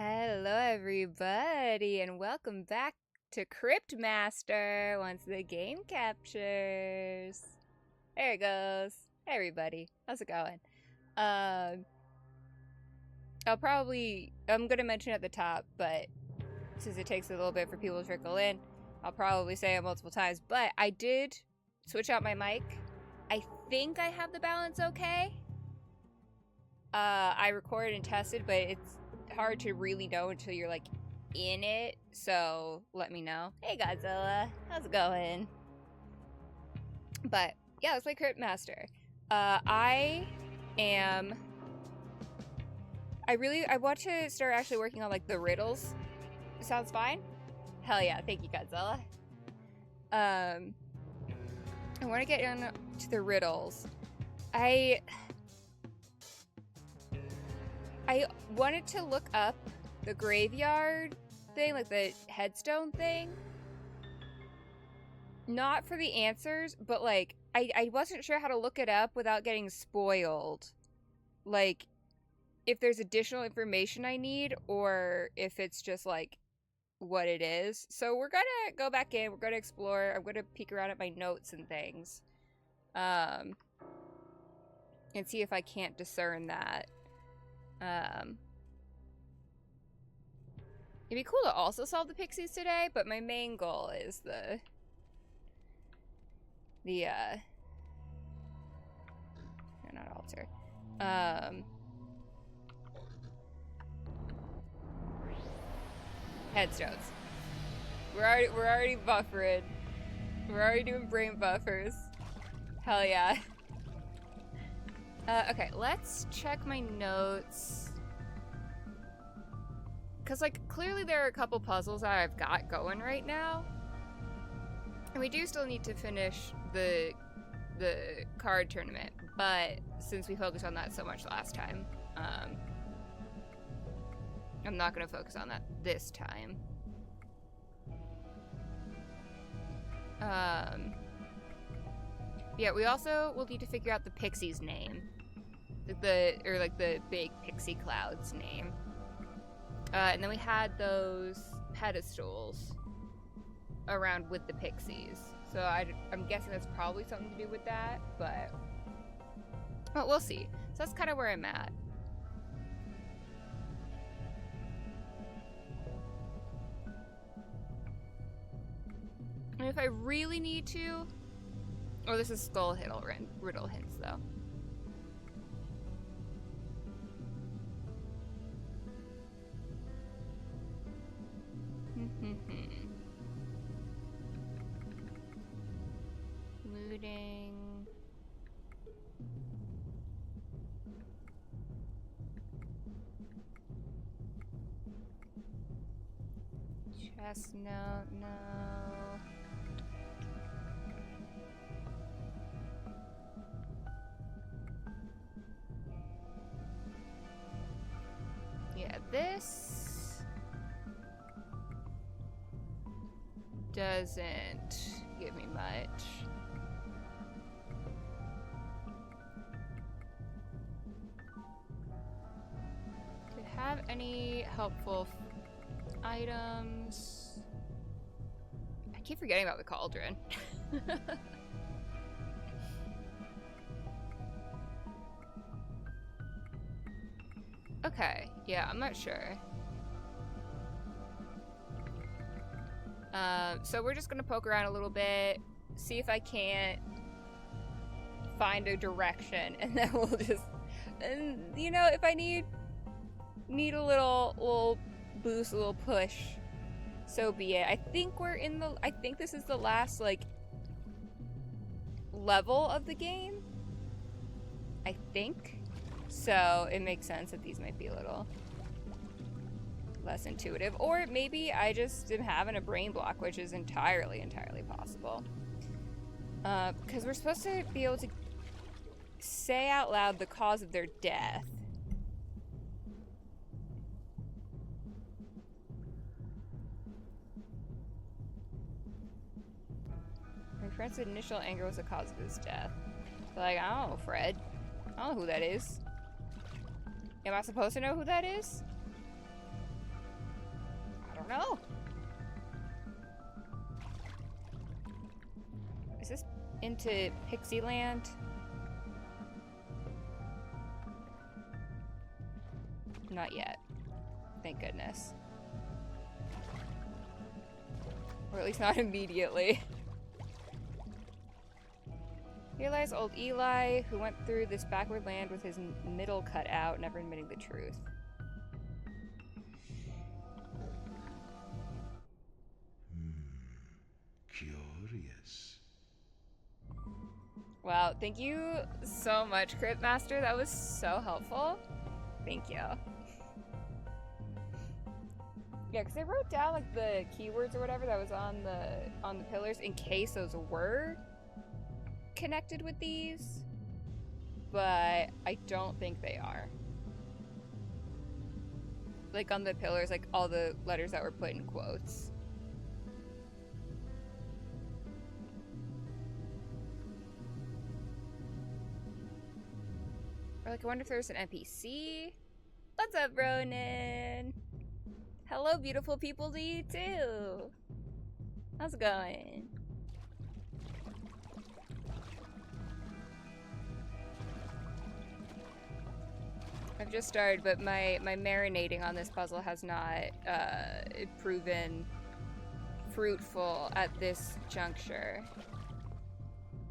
Hello, everybody, and welcome back to Cryptmaster once the game captures. There it goes. Hey, everybody. How's it going? I'm gonna mention at the top, but since it takes a little bit for people to trickle in, I'll probably say it multiple times, but I did switch out my mic. I think I have the balance okay. I recorded and tested, but it's hard to really know until you're like in it, so let me know. Hey Godzilla, how's it going? But yeah, let's play Cryptmaster. I want to start actually working on like the riddles. Sounds fine? Hell yeah, thank you Godzilla. I want to get into the riddles. I wanted to look up the graveyard thing, like the headstone thing. Not for the answers, but like, I wasn't sure how to look it up without getting spoiled. Like, if there's additional information I need, or if it's just like what it is. So we're gonna go back in, we're gonna explore, I'm gonna peek around at my notes and things. And see if I can't discern that. It'd be cool to also solve the pixies today, but my main goal is the not altar. Headstones. We're already buffering. We're already doing brain buffers. Hell yeah. Okay, let's check my notes. Because, like, clearly there are a couple puzzles that I've got going right now. And we do still need to finish the card tournament. But since we focused on that so much last time, I'm not going to focus on that this time. Yeah, we also will need to figure out the pixie's name. The big pixie cloud's name. And then we had those pedestals around with the pixies. So I'm guessing that's probably something to do with that, but we'll see. So that's kind of where I'm at. And if I really need to... Oh, this is skull riddle hints, though. Looting. Chestnut, no. Yeah, this doesn't give me much. Do you have any helpful items? I keep forgetting about the cauldron. Okay, yeah, I'm not sure. So we're just gonna poke around a little bit, see if I can't find a direction, and then we'll just, and you know, if I need a little boost, a little push, so be it. I think this is the last, like, level of the game. I think. So it makes sense that these might be a little less intuitive. Or maybe I just am having a brain block, which is entirely possible. Because we're supposed to be able to say out loud the cause of their death. My friend's initial anger was the cause of his death. So, like, I don't know, Fred. I don't know who that is. Am I supposed to know who that is? don't know. Is this into Pixie Land? Not yet. Thank goodness. Or at least not immediately. Realize old Eli, who went through this backward land with his middle cut out, never admitting the truth. Curious. Wow, thank you so much, Cryptmaster. That was so helpful. Thank you. Yeah, because I wrote down like the keywords or whatever that was on the pillars in case those were connected with these, but I don't think they are. Like on the pillars, like all the letters that were put in quotes. Or like I wonder if there's an NPC. What's up, Ronan? Hello, beautiful people to you too. How's it going? I've just started, but my marinating on this puzzle has not proven fruitful at this juncture.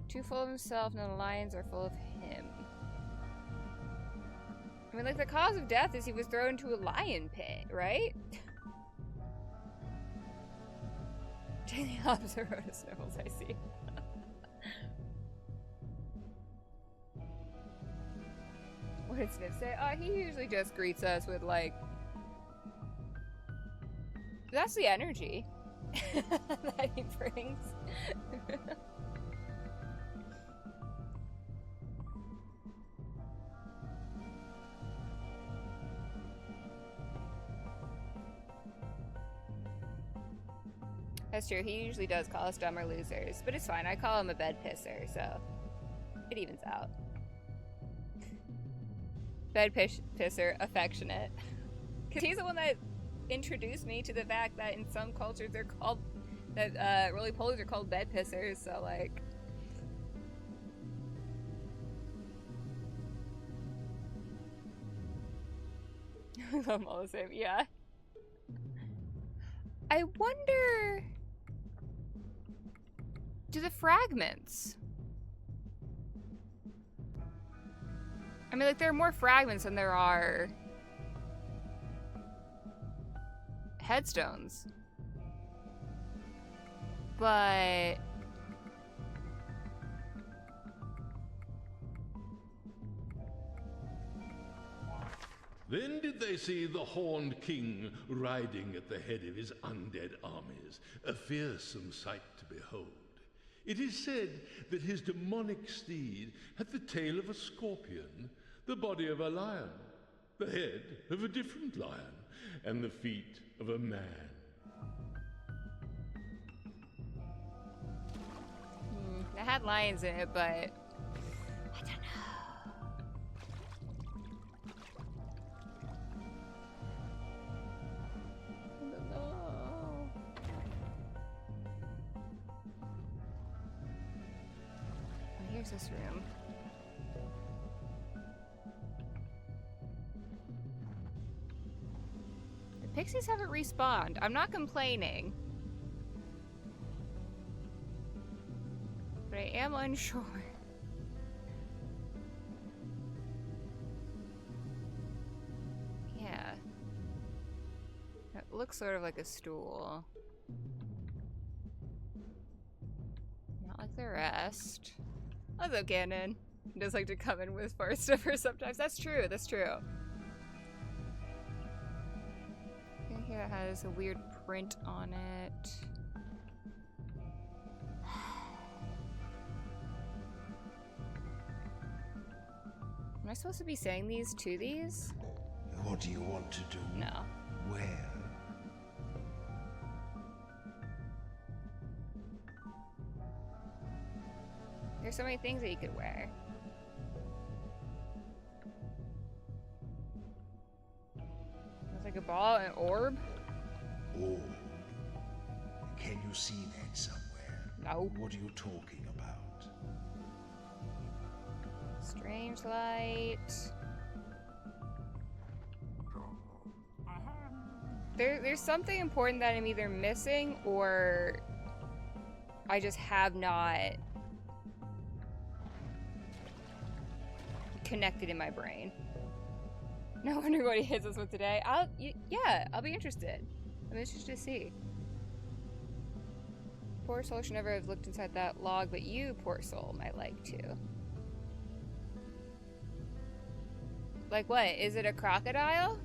Too full of himself, none of the lions are full of him. I mean, like, the cause of death is he was thrown into a lion pit, right? Daily opposite road of sniffles, I see. What did Sniff say? He usually just greets us with, like... That's the energy that he brings. That's true, he usually does call us dumb or losers, but it's fine, I call him a bed pisser, so it evens out. Bed pisser, affectionate. Because he's the one that introduced me to the fact that in some cultures they're called, that roly-polies are called bed pissers, so like... I'm all the same, yeah. I wonder... Do the fragments... I mean, like, there are more fragments than there are headstones. But... Then did they see the Horned King riding at the head of his undead armies, a fearsome sight to behold. It is said that his demonic steed had the tail of a scorpion, the body of a lion, the head of a different lion, and the feet of a man. It had lions in it, but... I don't know. Here's this room. The pixies haven't respawned. I'm not complaining. But I am unsure. Yeah. It looks sort of like a stool. Not like the rest. Although Ganon does like to come in with far stuffer sometimes. That's true, that's true. And here it has a weird print on it. Am I supposed to be saying these to these? What do you want to do? No. Where? There's so many things that you could wear. It's like a ball, an orb. Old? Can you see that somewhere? No. What are you talking about? Strange light. There's something important that I'm either missing or I just have not connected in my brain. No wonder what he hits us with today. Yeah, I'll be interested. I'm interested to see. Poor soul should never have looked inside that log, but you, poor soul, might like to. Like what? Is it a crocodile?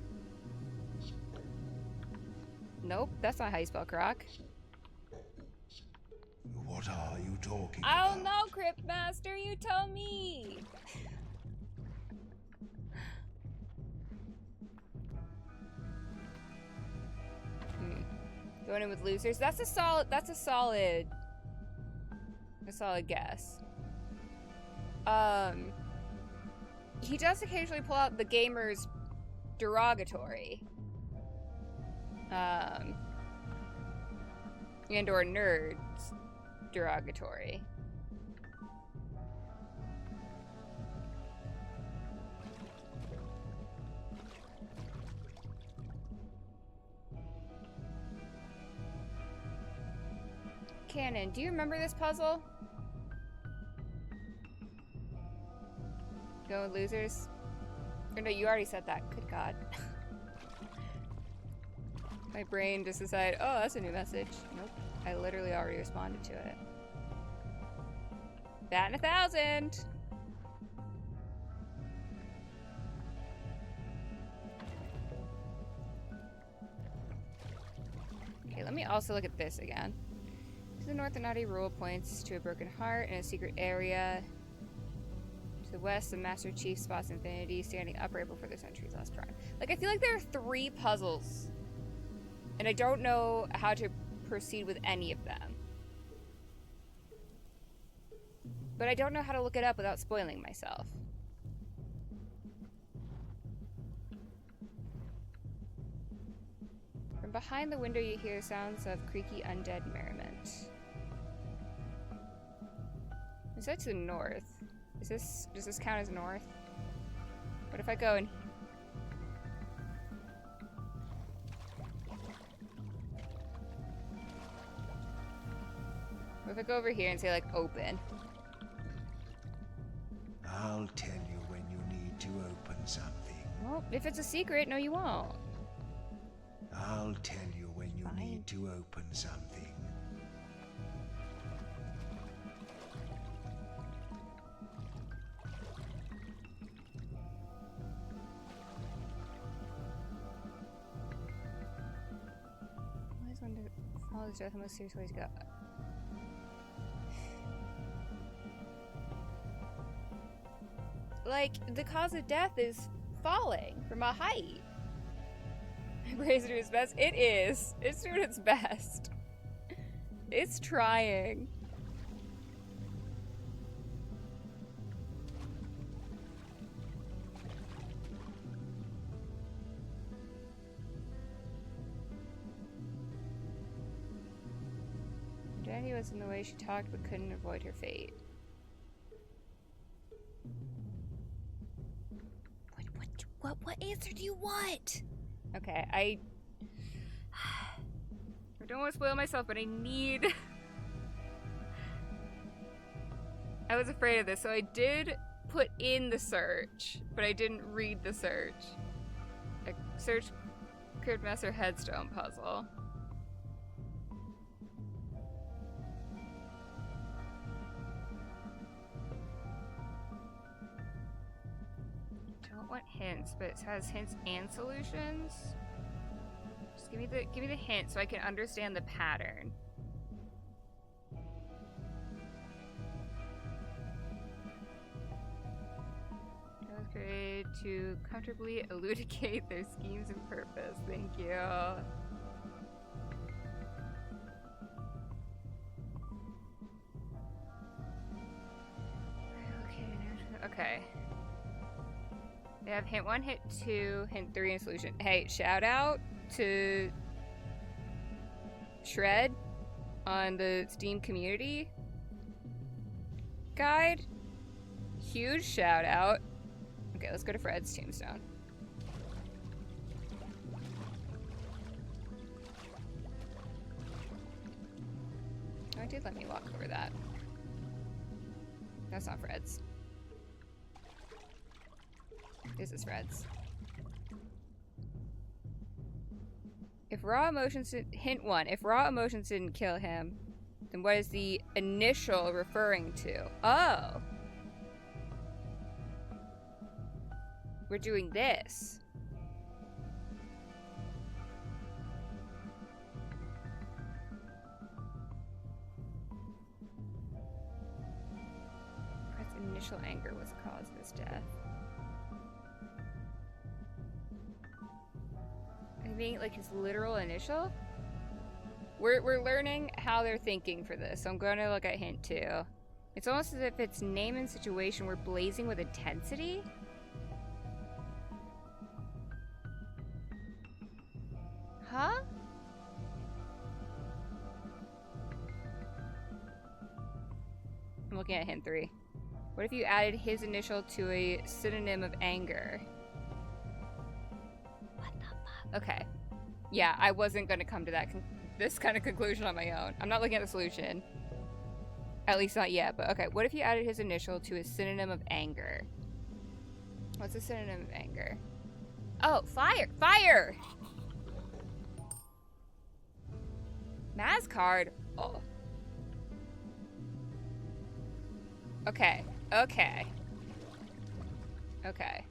Nope, that's not how you spell croc. What are you talking I about? don't know, Cryptmaster, you tell me. Going in with losers. That's a solid guess. He does occasionally pull out the gamer's derogatory. And or nerds derogatory. Cannon, do you remember this puzzle? Go with losers? Or no, you already said that. Good God. My brain just decided, oh, that's a new message. Nope. I literally already responded to it. Bat in 1,000! Okay, let me also look at this again. To the north, the naughty rule points to a broken heart in a secret area. To the west, the Master Chief spots Infinity standing upright before the century's last prime. Like, I feel like there are 3 puzzles. And I don't know how to proceed with any of them. But I don't know how to look it up without spoiling myself. From behind the window you hear sounds of creaky undead merriment. Is that to the north? Does this count as north? What if I go and... What if I go over here and say, like, open? I'll tell you when you need to open something. Well, if it's a secret, no you won't. I'll tell you when you Fine. need to open something. Always want to follow this death the most serious way to go. Like, the cause of death is falling from a height. Brazen to its best. It is. It's doing its best. It's trying. Danny was in the way she talked but couldn't avoid her fate. What answer do you want? Okay, I don't want to spoil myself, but I need... I was afraid of this, so I did put in the search, but I didn't read the search. I searched Cryptmaster Headstone puzzle. Want hints, but it has hints and solutions. Just give me the hint so I can understand the pattern. That was created to comfortably elucidate their schemes and purpose. Thank you. Okay. They have hint 1, hint 2, hint 3, and solution. Hey, shout out to Shred on the Steam community guide. Huge shout out. Okay, let's go to Fred's tombstone. Oh, it did let me walk over that. That's not Fred's. This is Fred's. If raw emotions hint 1, if raw emotions didn't kill him, then what is the initial referring to? Oh. We're doing this. Fred's initial anger was the cause of his death. Being like his literal initial? We're learning how they're thinking for this, so I'm going to look at hint 2. It's almost as if it's name and situation were blazing with intensity. Huh? I'm looking at hint 3. What if you added his initial to a synonym of anger? Okay. Yeah, I wasn't going to come to that this kind of conclusion on my own. I'm not looking at the solution. At least not yet, but okay. What if you added his initial to a synonym of anger? What's a synonym of anger? Oh, fire! Fire! Maz card? Oh. Okay. Okay. Okay.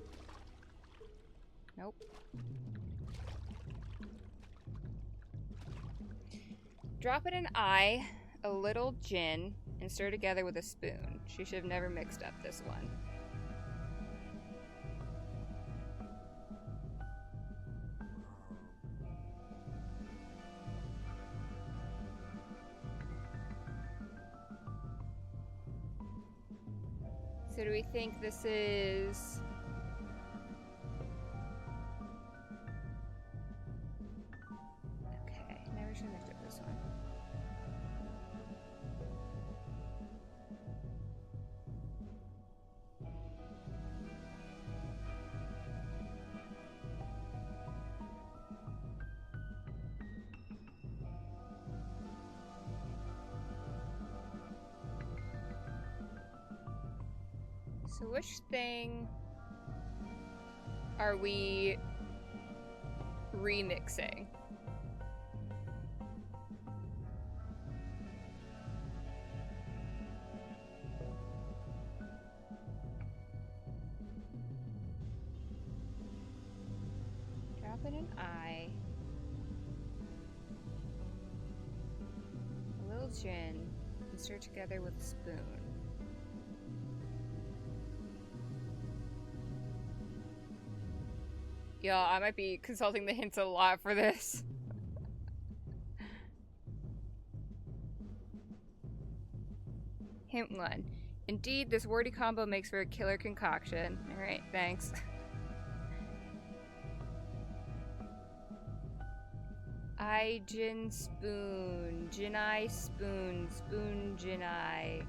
Nope. Drop in an eye, a little gin, and stir together with a spoon. She should have never mixed up this one. So do we think this is... Okay, never should have mixed up this one. So which thing are we remixing? Drop in an eye, a little gin, and stir together with a spoon. Yo, I might be consulting the hints a lot for this. Hint 1. Indeed, this wordy combo makes for a killer concoction. Alright, thanks. I gin spoon. Gin I spoon. Spoon gin I.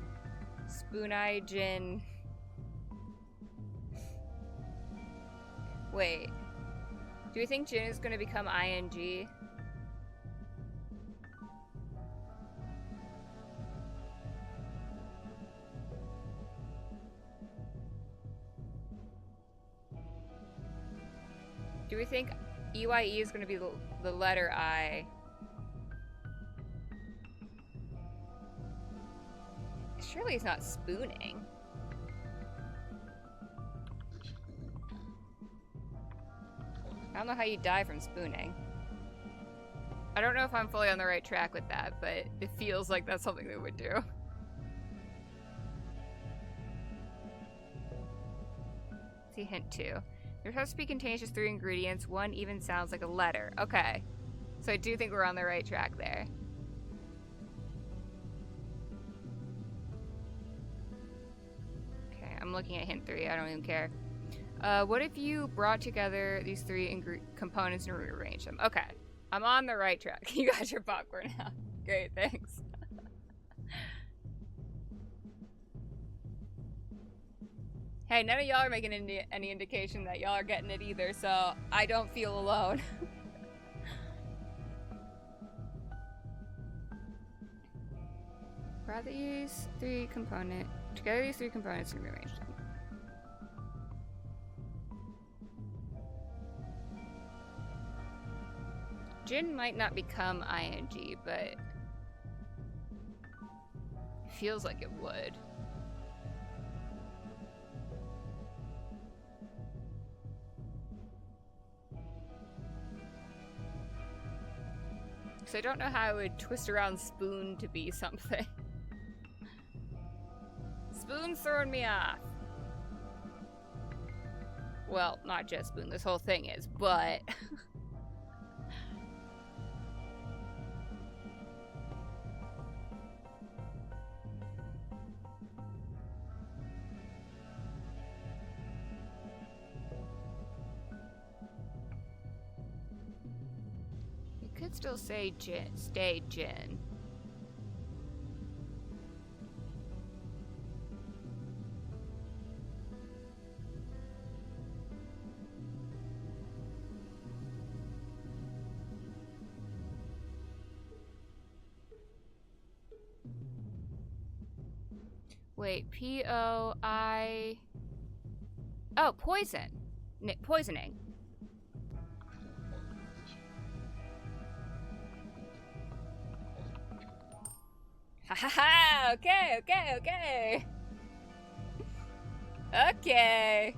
Spoon I gin. Wait. Do we think gin is going to become ing? Do we think EYE is going to be the letter I? Surely it's not spooning. I don't know how you die from spooning. I don't know if I'm fully on the right track with that, but it feels like that's something they would do. See hint 2. Your recipe contains just 3 ingredients. One even sounds like a letter. Okay. So I do think we're on the right track there. Okay, I'm looking at hint 3. I don't even care. What if you brought together these 3 components and rearranged them? Okay. I'm on the right track. You got your popcorn out. Great, thanks. Hey, none of y'all are making any indication that y'all are getting it either, so I don't feel alone. Together these three components and rearrange them. Jin might not become ing, but it feels like it would. So I don't know how I would twist around spoon to be something. Spoon's throwing me off. Well, not just spoon, this whole thing is, but... You could still say Jin, stay Jin. Wait, P-O-I... Oh, poison. Poisoning. Ha ha ha! Okay, okay, okay! Okay!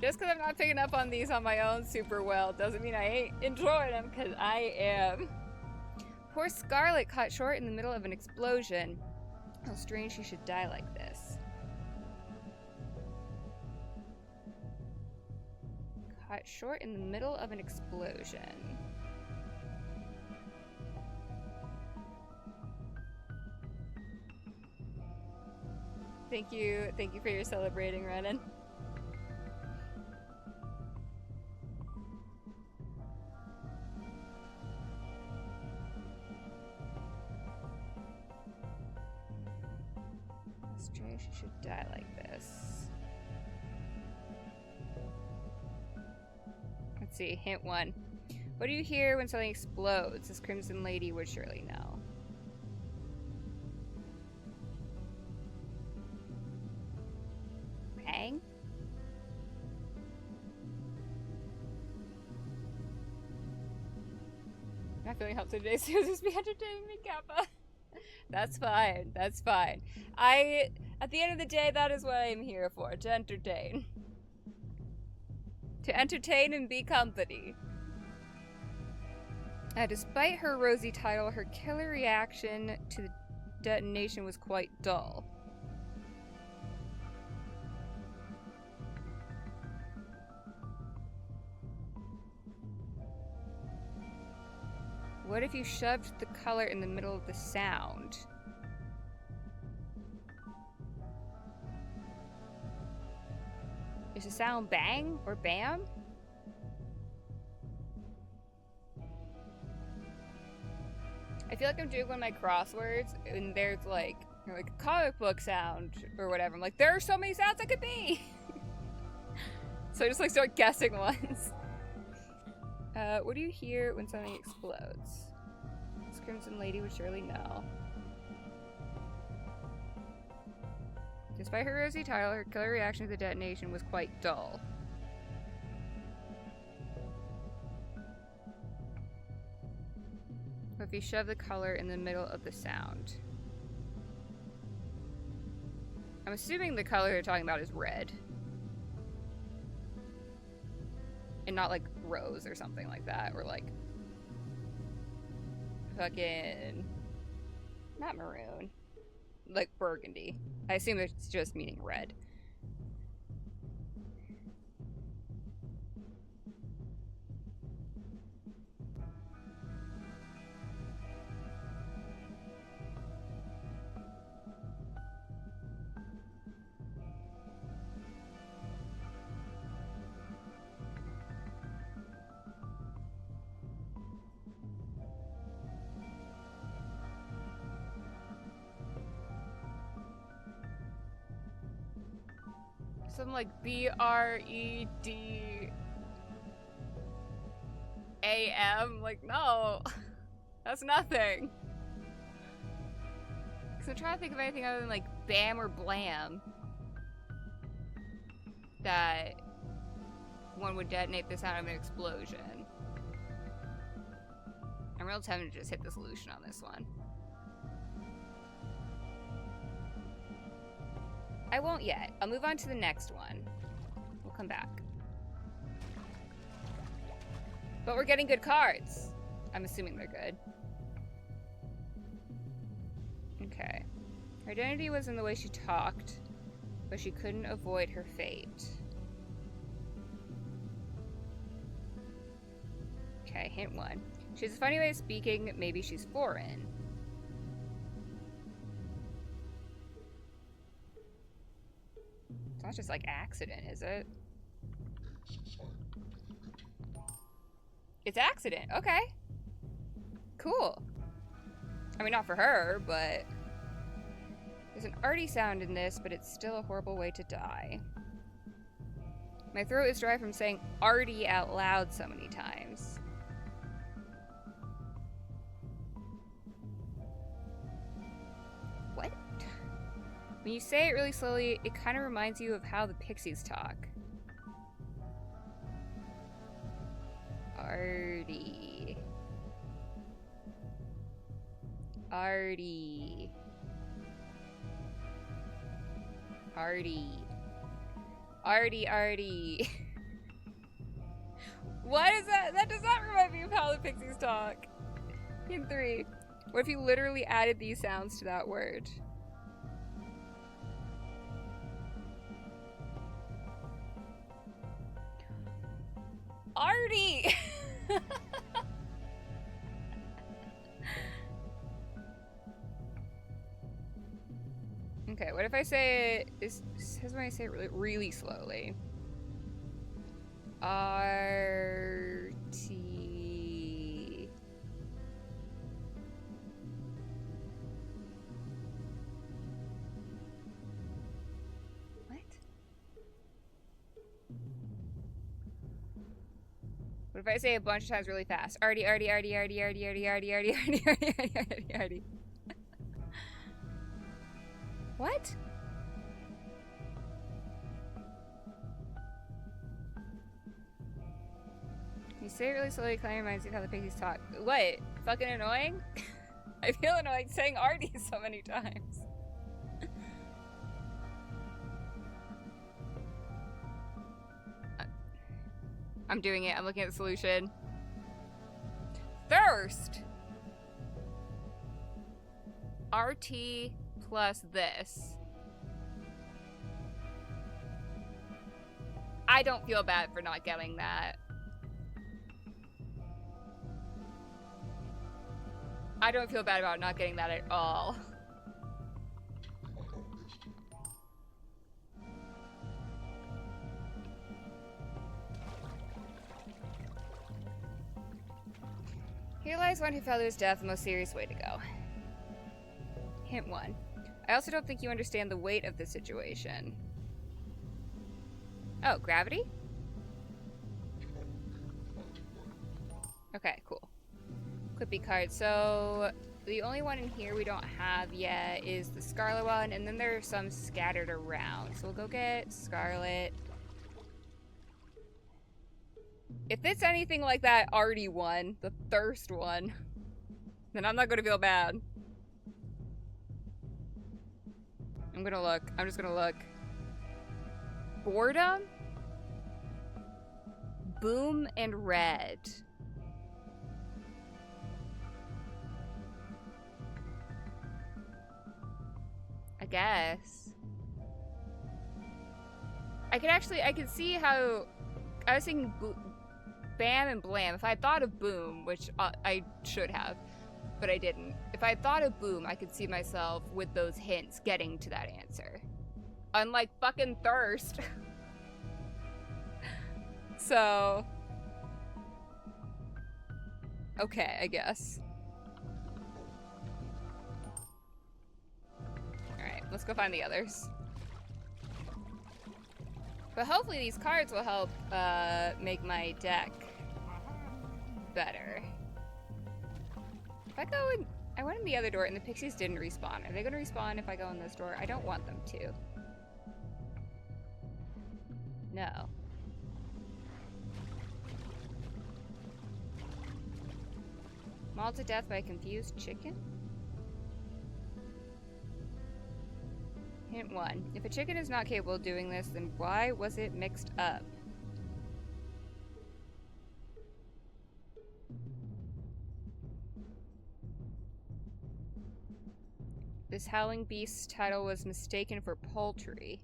Just because I'm not picking up on these on my own super well doesn't mean I ain't enjoying them, because I am. Poor Scarlet caught short in the middle of an explosion. How strange she should die like this. Caught short in the middle of an explosion. Thank you for your celebrating, Renan. Strange she should die like this. Let's see, hint 1. What do you hear when something explodes? This Crimson Lady would surely know. Bang? Not feeling helped today, so just be entertaining me, Kappa. That's fine. That's fine. At the end of the day, that is what I'm here for. To entertain. To entertain and be company. Despite her rosy title, her killer reaction to the detonation was quite dull. What if you shoved the color in the middle of the sound? Is the sound bang or bam? I feel like I'm doing one of my crosswords and there's like a comic book sound or whatever. I'm like, there are so many sounds that could be. So I just like start guessing ones. What do you hear when something explodes? This Crimson Lady would surely know. Despite her rosy title, her killer reaction to the detonation was quite dull. What if you shove the color in the middle of the sound? I'm assuming the color they're talking about is red. And not like rose or something like that, or like fucking not maroon, like burgundy. I assume it's just meaning red. some like BREDAM. Like, no, that's nothing. Because I'm trying to think of anything other than like bam or blam that one would detonate the sound of an explosion. I'm real tempted to just hit the solution on this one. I won't yet. I'll move on to the next one. We'll come back. But we're getting good cards. I'm assuming they're good. Okay. Her identity was in the way she talked, but she couldn't avoid her fate. Okay, hint 1. She has a funny way of speaking. Maybe she's foreign. It's not just like accident, is it? It's accident. Okay. Cool. I mean, not for her, but there's an arty sound in this, but it's still a horrible way to die. My throat is dry from saying arty out loud so many times. What? When you say it really slowly, it kind of reminds you of how the pixies talk. Arty. Arty. Arty. Arty, arty. What is that? That does not remind me of how the pixies talk. Hint 3. What if you literally added these sounds to that word? Arty! Okay, what if I say it? It says when I say it really, really slowly. R-T... What? What if I say it a bunch of times really fast? Arty, arty, arty, arty, arty, arty, arty, arty, arty, arty, arty, arty, arty. What? You say it really slowly, kind of reminds me of how the pixies talk. What? Fucking annoying? I feel annoyed saying arty so many times. I'm doing it. I'm looking at the solution. Thirst! RT plus this. I don't feel bad for not getting that. I don't feel bad about not getting that at all. Here lies one who felt his death, the most serious way to go. Hint 1. I also don't think you understand the weight of the situation. Oh, gravity? Okay, cool. Quippy card. So, the only one in here we don't have yet is the Scarlet one, and then there are some scattered around. So we'll go get Scarlet. If it's anything like that arty one, the thirst one, then I'm not gonna feel bad. I'm gonna look. I'm just gonna look. Boredom? Boom and red. I guess. I could see how, I was thinking bam and blam. If I had thought of boom, which I should have, but I didn't. If I had thought of boom, I could see myself with those hints getting to that answer. Unlike fucking thirst. So. Okay, I guess. Alright, let's go find the others. But hopefully these cards will help make my deck better. If I go in... I went in the other door and the pixies didn't respawn. Are they going to respawn if I go in this door? I don't want them to. No. Mauled to death by a confused chicken? Hint 1. If a chicken is not capable of doing this, then why was it mixed up? This howling beast's title was mistaken for poultry.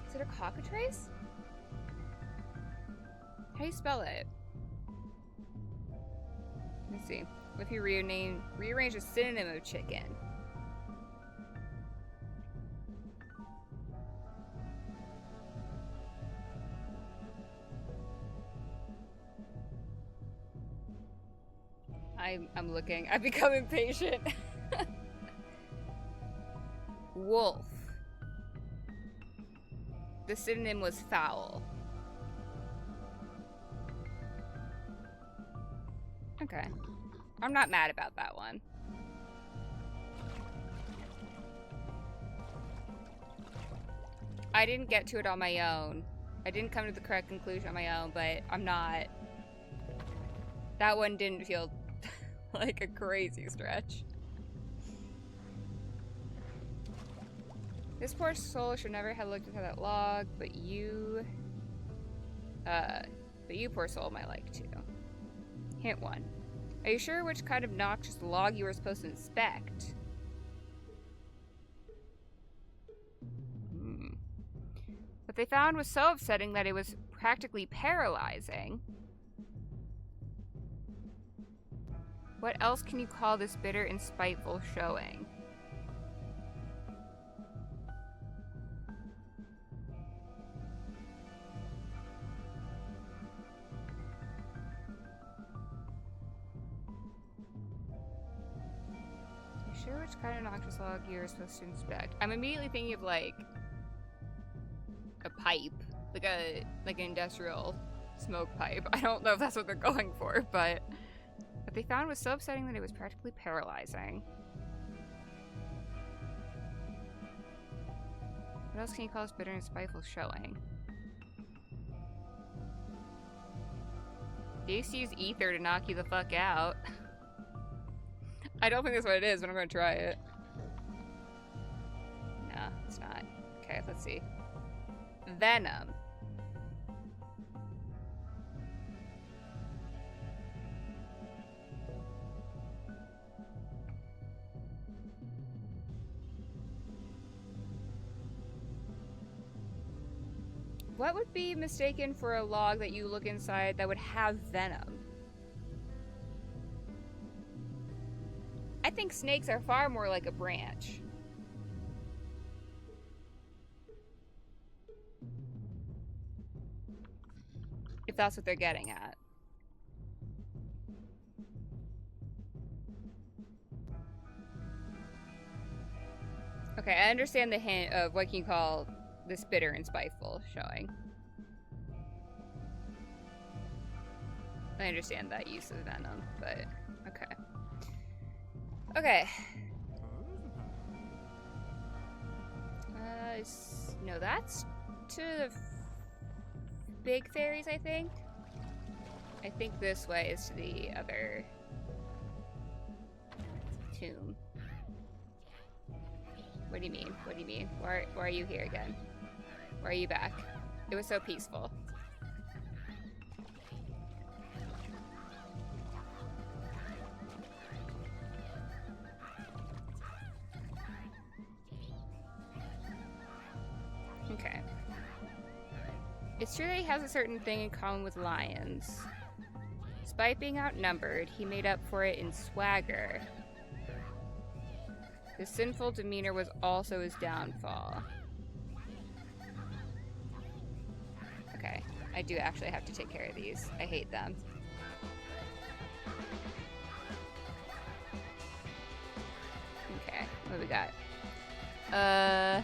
Is it a cockatrice? How do you spell it? Let's see. What if you rearrange a synonym of chicken? I'm looking. I've become impatient. Wolf. The synonym was foul. Okay. I'm not mad about that one. I didn't get to it on my own. I didn't come to the correct conclusion on my own, but I'm not... That one didn't feel like a crazy stretch. This poor soul should never have looked into that log, but you, poor soul, might like to. Hint 1. Are you sure which kind of noxious log you were supposed to inspect? What they found was so upsetting that it was practically paralyzing. What else can you call this bitter and spiteful showing? You sure which kind of noxious log you're supposed to inspect? I'm immediately thinking of like a pipe, like an industrial smoke pipe. I don't know if that's what they're going for, but what they found was so upsetting that it was practically paralyzing. What else can you call this bitter and spiteful showing? They used to use ether to knock you the fuck out. I don't think that's what it is, but I'm gonna try it. No, it's not. Okay, let's see. Venom. What would be mistaken for a log that you look inside that would have venom? I think snakes are far more like a branch. If that's what they're getting at. Okay, I understand the hint of what can you call this bitter and spiteful showing. I understand that use of venom, but okay. Okay. No, that's to the big fairies, I think. I think this way is to the other tomb. What do you mean? What do you mean? Why are you here again? Why are you back? It was so peaceful. Okay. It's true that he has a certain thing in common with lions. Despite being outnumbered, he made up for it in swagger. His sinful demeanor was also his downfall. Okay, I do actually have to take care of these. I hate them. got?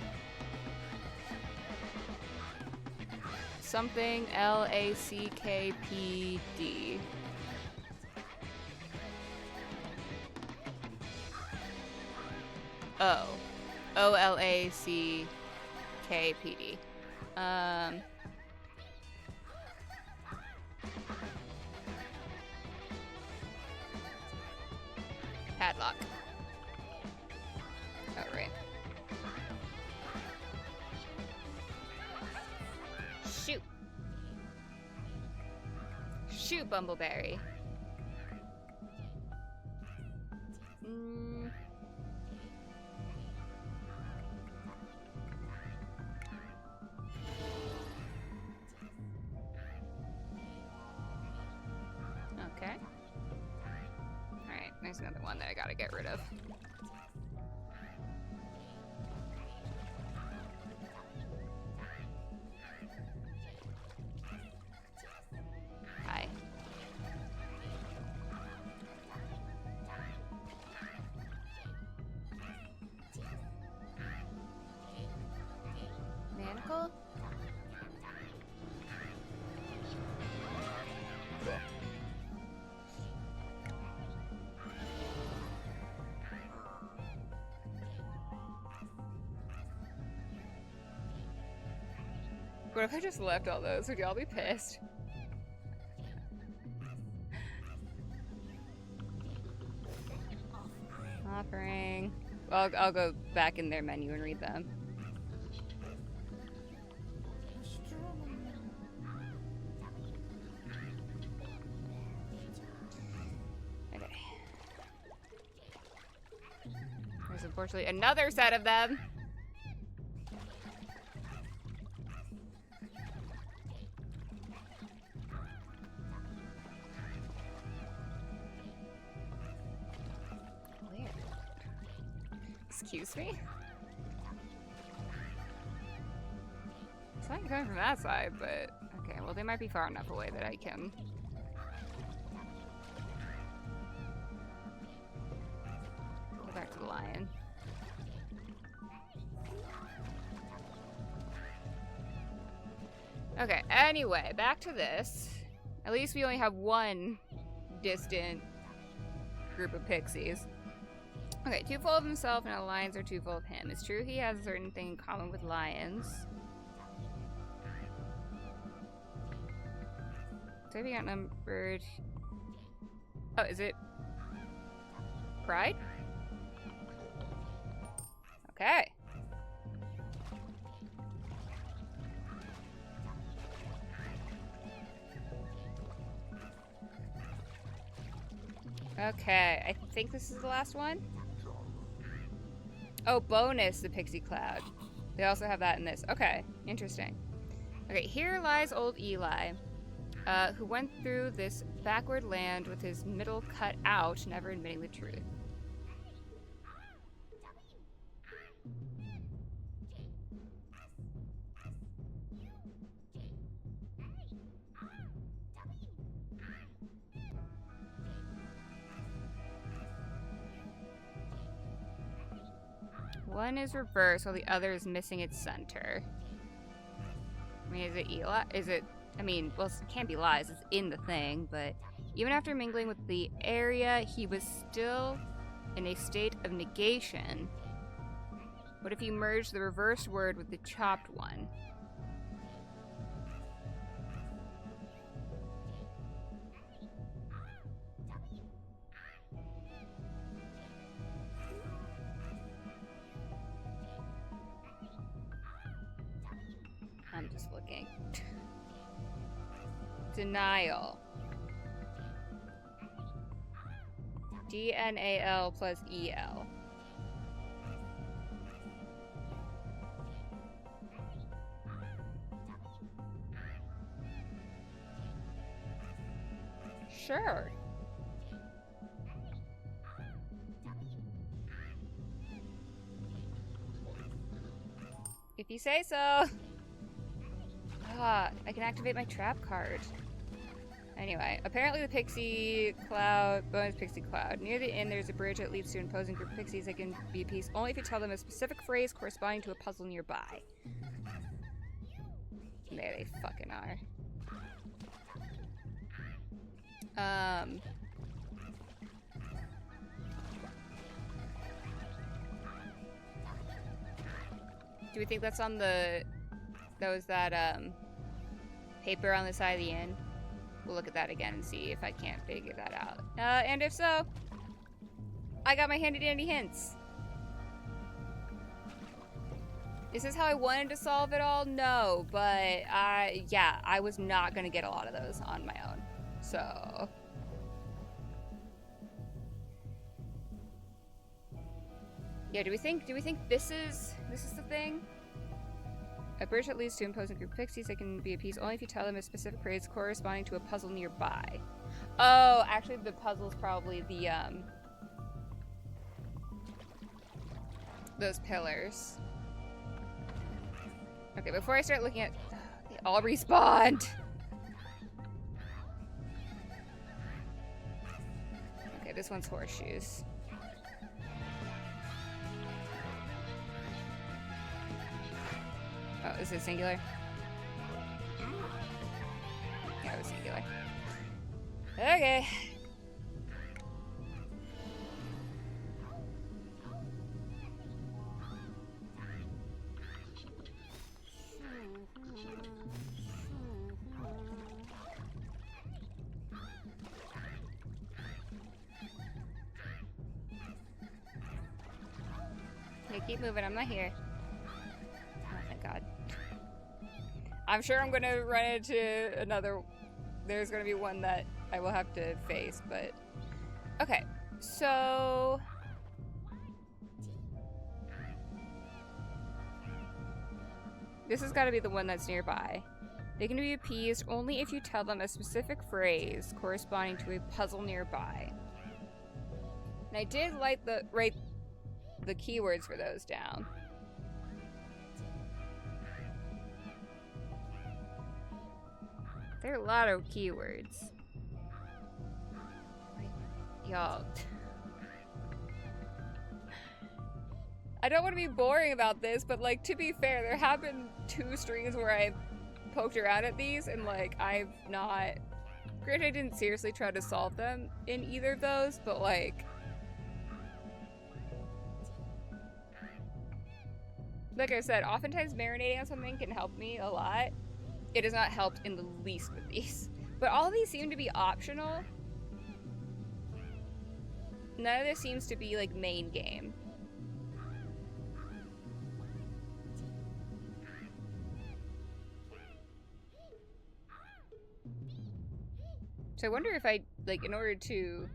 Something LACKPD. Oh. OLACKPD. Padlock. Oh, right. Shoot. Shoot, Bumbleberry. Okay. Alright, there's another one that I gotta get rid of. Hi. Manacle? What if I just left all those? Would y'all be pissed? Offering. Well, I'll go back in their menu and read them. Okay. There's unfortunately another set of them. Excuse me? It's not coming from that side, but... Okay, well they might be far enough away that I can... Go back to the lion. Okay, anyway, back to this. At least we only have one distant group of pixies. Okay, too full of himself and lions are too full of him. It's true he has a certain thing in common with lions. So we got numbered. Oh, is it pride? Okay. Okay, I think this is the last one. Oh, bonus, the pixie cloud. They also have that in this. Okay, interesting. Okay, here lies old Eli, who went through this backward land with his middle cut out, never admitting the truth. One is reversed while the other is missing its center. I mean, is it Eli? Is it... I mean, well, it can't be lies. It's in the thing, but... Even after mingling with the area, he was still in a state of negation. What if you merge the reversed word with the chopped one? I'm just looking. Denial. DNAL plus EL. Sure. If you say so. Ah, I can activate my trap card. Anyway, apparently the pixie cloud, bonus pixie cloud. Near the inn, there's a bridge that leads to an imposing group of pixies that can be a piece only if you tell them a specific phrase corresponding to a puzzle nearby. There they fucking are. Do we think that's on the... That was that, paper on the side of the inn? We'll look at that again and see if I can't figure that out. And if so, I got my handy-dandy hints. Is this how I wanted to solve it all? No, but yeah, I was not gonna get a lot of those on my own. So... Yeah, do we think this is the thing? A bridge that leads to imposing group of pixies that can be a piece only if you tell them a specific phrase corresponding to a puzzle nearby. Oh, actually the puzzle's probably the those pillars. Okay, before I start looking at... They all respawned! Okay, this one's horseshoes. Oh, is it singular? Yeah, it was singular. Okay. Okay, keep moving. I'm not here. Oh, thank God. I'm sure I'm gonna run into another... There's gonna be one that I will have to face, but... Okay, so... This has gotta be the one that's nearby. They can be appeased only if you tell them a specific phrase corresponding to a puzzle nearby. And I did write the keywords for those down. There are a lot of keywords. Y'all. I don't want to be boring about this, but like, to be fair, there have been 2 streams where I've poked around at these and like, I've not... Granted, I didn't seriously try to solve them in either of those, but like... Like I said, oftentimes marinating on something can help me a lot. It has not helped in the least with these. But all of these seem to be optional. None of this seems to be, like, main game. So I wonder if I, like, in order to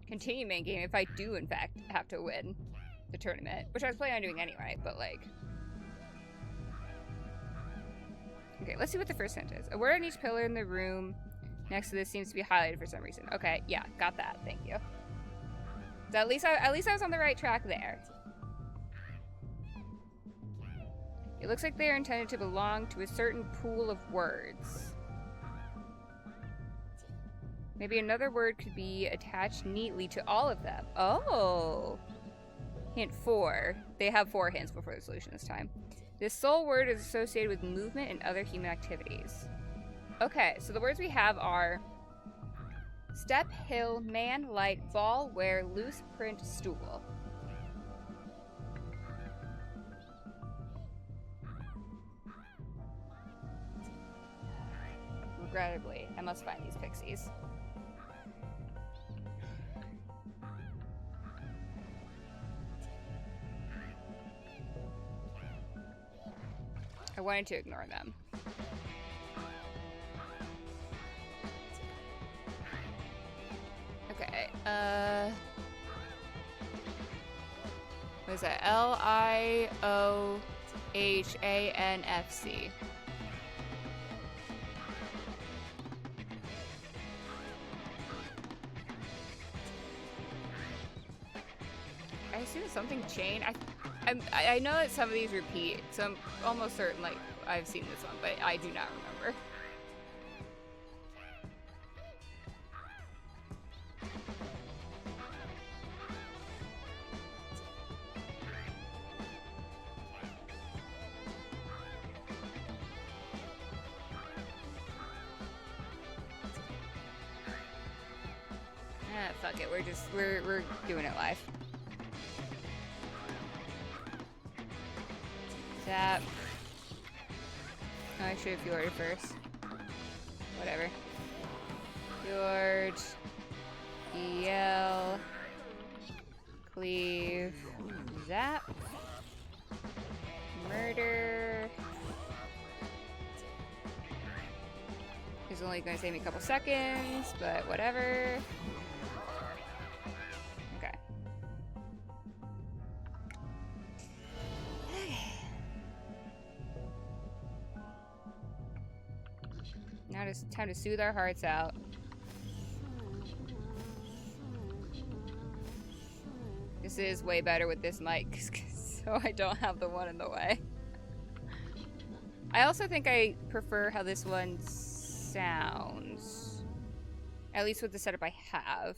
continue main game, if I do, in fact, have to win the tournament. Which I was planning on doing anyway, but, like... Okay, let's see what the first hint is. A word on each pillar in the room next to this seems to be highlighted for some reason. Okay, yeah, got that. Thank you. So at least I was on the right track there. It looks like they are intended to belong to a certain pool of words. Maybe another word could be attached neatly to all of them. Oh! Hint 4. They have 4 hints before the solution this time. This sole word is associated with movement and other human activities. Okay, so the words we have are step, hill, man, light, ball, wear, loose, print, stool. Regrettably, I must find these pixies. I wanted to ignore them. Okay, what is that? Liohanfc. I assume something changed. I know that some of these repeat, so I'm almost certain, like, I've seen this one, but I do not remember. fuck it. We're doing it live. Zap. Oh, I should have fjorded first. Whatever. Fjord. Yell. Cleave. Zap. Murder. It's only going to save me a couple seconds, but whatever. Okay. Now it's time to soothe our hearts out. This is way better with this mic, so I don't have the one in the way. I also think I prefer how this one sounds. At least with the setup I have.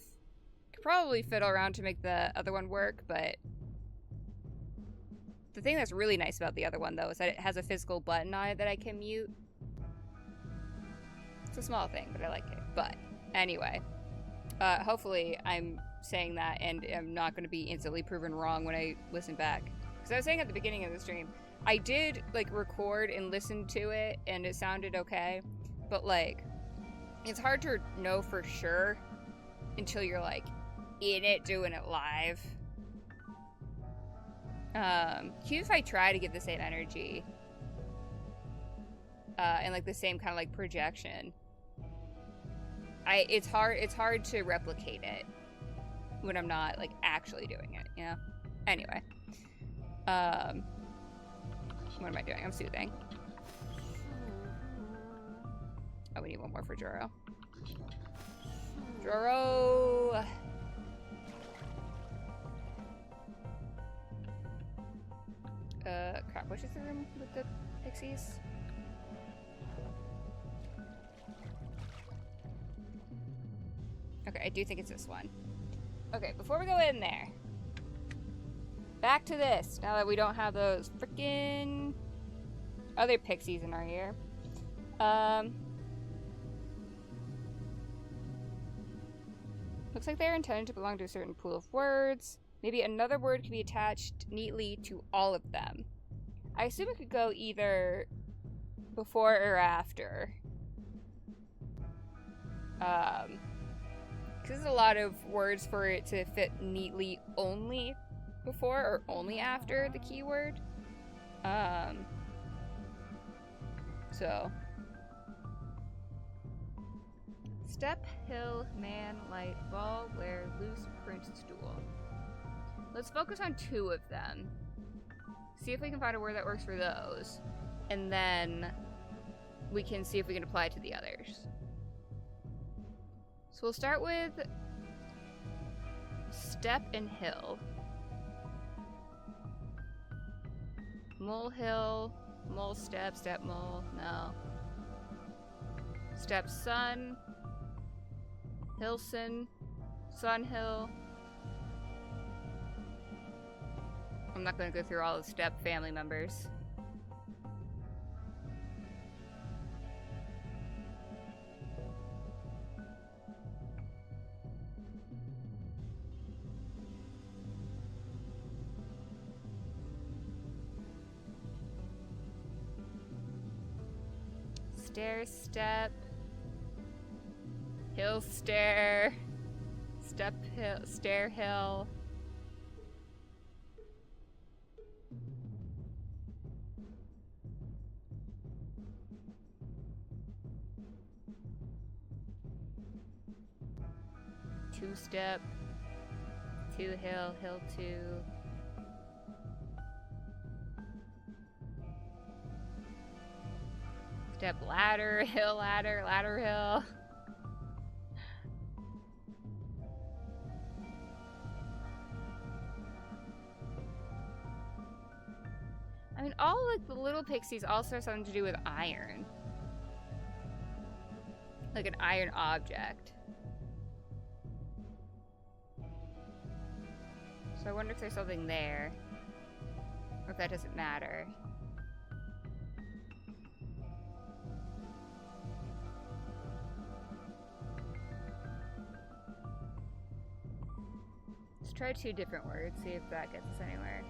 Could probably fiddle around to make the other one work, but the thing that's really nice about the other one, though, is that it has a physical button on it that I can mute. It's a small thing, but I like it. But anyway, hopefully I'm saying that and I'm not going to be instantly proven wrong when I listen back. Because I was saying at the beginning of the stream, I did like record and listen to it and it sounded okay, but like it's hard to know for sure until you're like in it doing it live. Cute if I try to get the same energy and like the same kind of like projection. It's hard to replicate it when I'm not like actually doing it, you know? Anyway. What am I doing? I'm soothing. Oh, we need one more for Joro. Joro! Crap, which is the room with the pixies? Okay, I do think it's this one. Okay, before we go in there, back to this, now that we don't have those freaking other pixies in our ear. Looks like they're intended to belong to a certain pool of words. Maybe another word could be attached neatly to all of them. I assume it could go either before or after. Because there's a lot of words for it to fit neatly only before or only after the keyword. So. Step, hill, man, light, ball, where, loose, print, stool. Let's focus on two of them. See if we can find a word that works for those. And then we can see if we can apply it to the others. So we'll start with step and hill. Mole hill, mole step, step mole, no. Step sun, Hilson, Sun Hill. I'm not going to go through all the step family members. Stair, step, hill, stair, step, hill, stair, hill. Two step, two hill, hill two. Step ladder, hill ladder, ladder hill. I mean, all like the little pixies also have something to do with iron. Like an iron object. So I wonder if there's something there. Or if that doesn't matter. try 2 different words, see if that gets us anywhere.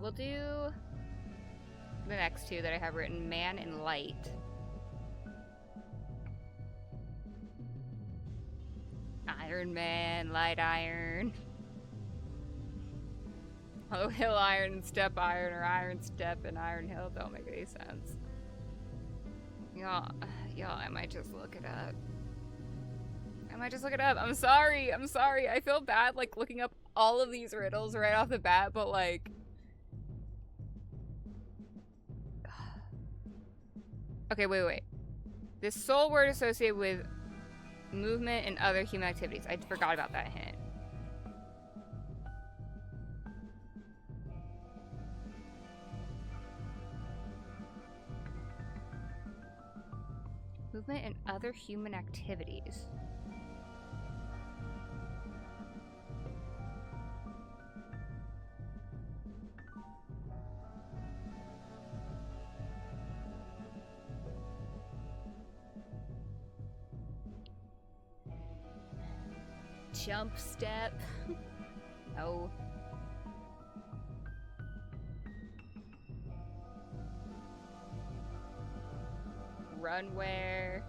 We'll do the next 2 that I have written, man and light. Iron Man, light iron. Oh, hill iron and step iron, or iron step and iron hill don't make any sense. Y'all, I might just look it up. I'm sorry. I feel bad, like, looking up all of these riddles right off the bat, but, like... Okay, wait. This sole word associated with movement and other human activities. I forgot about that hint. Movement and other human activities. Jump step. No. Runwear.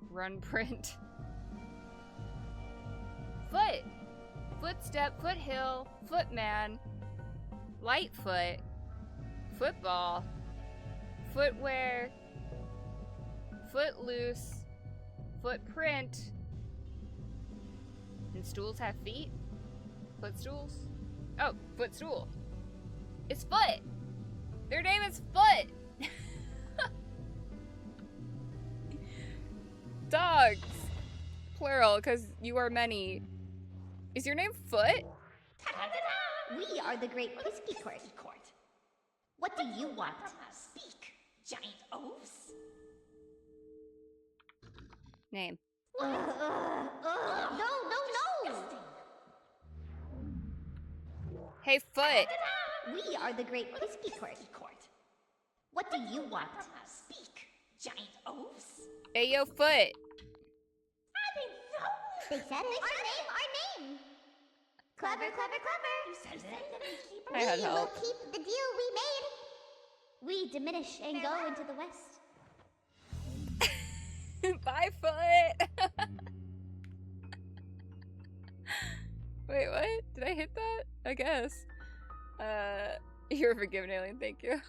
Run print. Foot. Footstep, foothill, footman. Lightfoot. Football. Footwear. Footloose. Footprint. And stools have feet? Footstools? Oh, footstool. It's Foot! Their name is Foot! Dogs. Plural, because you are many. Is your name Foot? We are the Great Whiskey Court. What do you want? Speak, giant oafs. Name. No. Hey, Foot. We are the Great Whiskey Court. What do you want? Speak, giant oafs. Hey, yo, Foot. They said it. Our name. Clever. You said it. I had We help. will keep the deal we made. We diminish and go into the west. Bye, Foot. Wait, what? Did I hit that? I guess. You're forgiven, alien. Thank you.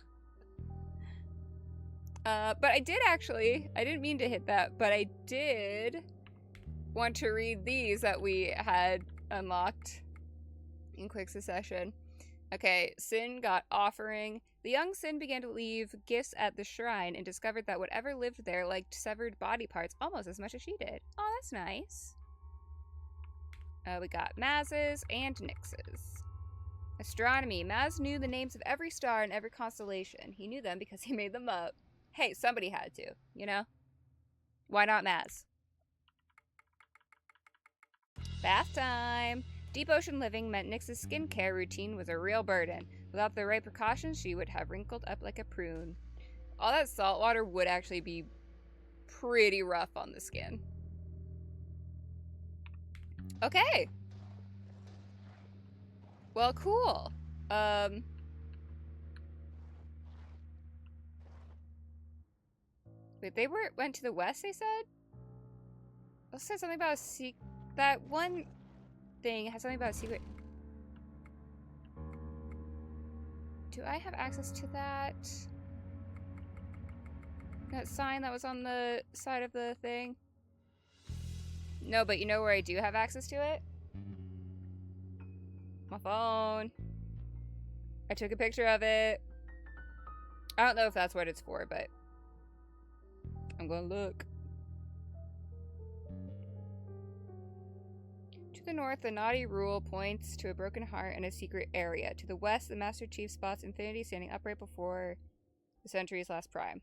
But I did actually. I didn't mean to hit that, but I did want to read these that we had unlocked in quick succession. Okay, Sin got offering. The young Sin began to leave gifts at the shrine and discovered that whatever lived there liked severed body parts almost as much as she did. Oh, that's nice. We got Maz's and Nyx's. Astronomy. Maz knew the names of every star and every constellation. He knew them because he made them up. Hey, somebody had to, you know? Why not Maz? Bath time. Deep ocean living meant Nyx's skincare routine was a real burden. Without the right precautions, she would have wrinkled up like a prune. All that salt water would actually be pretty rough on the skin. Okay. Well, cool. Wait, they went to the west, they said? It said something about a that one thing has something about a secret. Do I have access to that? That sign that was on the side of the thing? No, but you know where I do have access to it? My phone. I took a picture of it. I don't know if that's what it's for, but I'm gonna look. To the north, the naughty rule points to a broken heart and a secret area. To the west, the Master Chief spots Infinity standing upright before the century's last prime.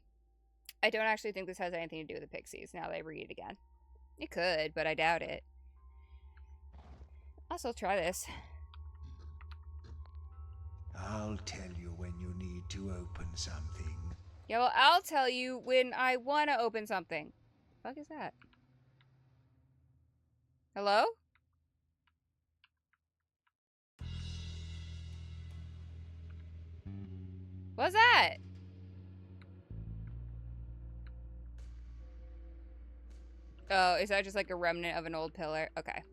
I don't actually think this has anything to do with the Pixies, now that I read it again. It could, but I doubt it. Also, try this. I'll tell you when you need to open something. Yeah, well, I'll tell you when I want to open something. The fuck is that? Hello? What's that? Oh, is that just like a remnant of an old pillar? Okay.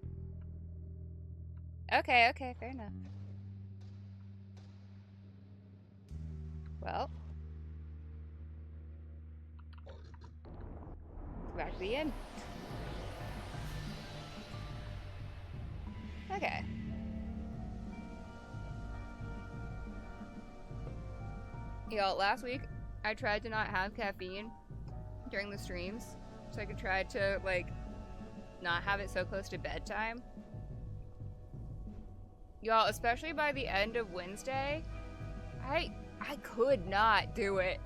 Okay, okay, fair enough. Well. Back to the inn. Okay. Y'all, last week I tried to not have caffeine during the streams so I could try to, like, not have it so close to bedtime. Y'all, especially by the end of Wednesday, I could not do it.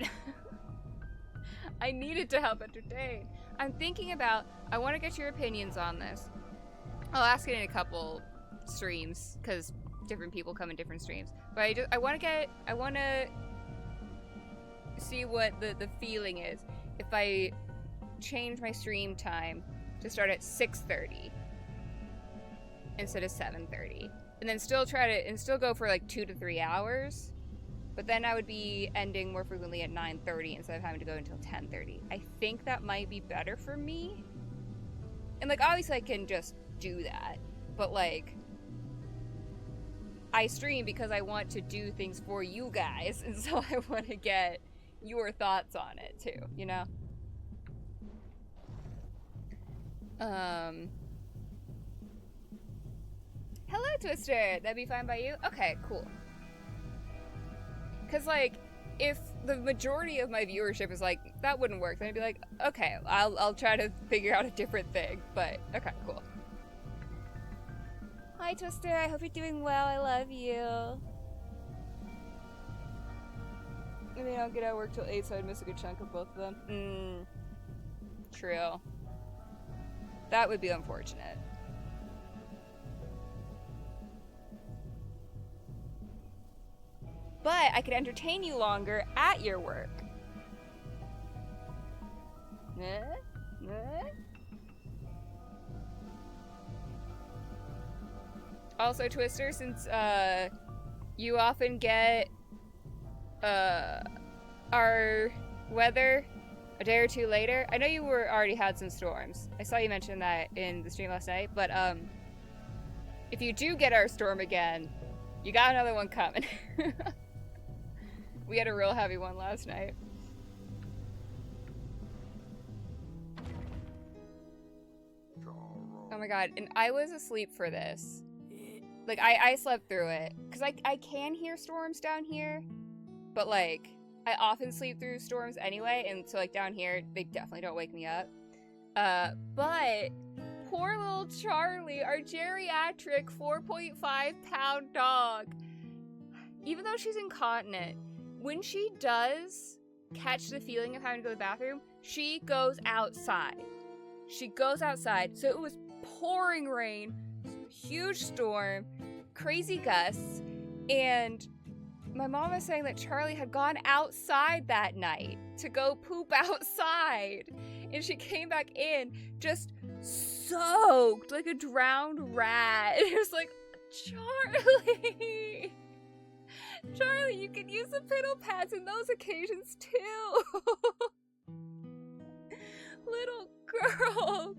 I needed to help entertain. I'm thinking about, I want to get your opinions on this. I'll ask it in a couple streams, because different people come in different streams. But I want to see what the feeling is if I change my stream time to start at 6:30 instead of 7:30. And then still go for like 2 to 3 hours. But then I would be ending more frequently at 9:30 instead of having to go until 10:30. I think that might be better for me. And like obviously I can just do that. But like I stream because I want to do things for you guys, and so I want to get your thoughts on it too, you know? Hello, Twister! That'd be fine by you? Okay, cool. Because, like, if the majority of my viewership is like, that wouldn't work, then I'd be like, okay, I'll try to figure out a different thing, but, okay, cool. Hi, Twister, I hope you're doing well, I love you. I mean, I don't get out of work till 8, so I'd miss a good chunk of both of them. True. That would be unfortunate. But I could entertain you longer at your work. Also, Twister, since you often get our weather a day or two later. I know you already had some storms. I saw you mention that in the stream last night, but if you do get our storm again, you got another one coming. We had a real heavy one last night. Oh my god, and I was asleep for this. Like, I slept through it. Because I can hear storms down here, but like, I often sleep through storms anyway, and so like down here, they definitely don't wake me up. But poor little Charlie, our geriatric 4.5-pound dog, even though she's incontinent, when she does catch the feeling of having to go to the bathroom, she goes outside. She goes outside. So it was pouring rain, huge storm, crazy gusts, and my mom was saying that Charlie had gone outside that night to go poop outside. And she came back in just soaked like a drowned rat. It was like, Charlie! Charlie, you can use the piddle pads in those occasions too. Little girl.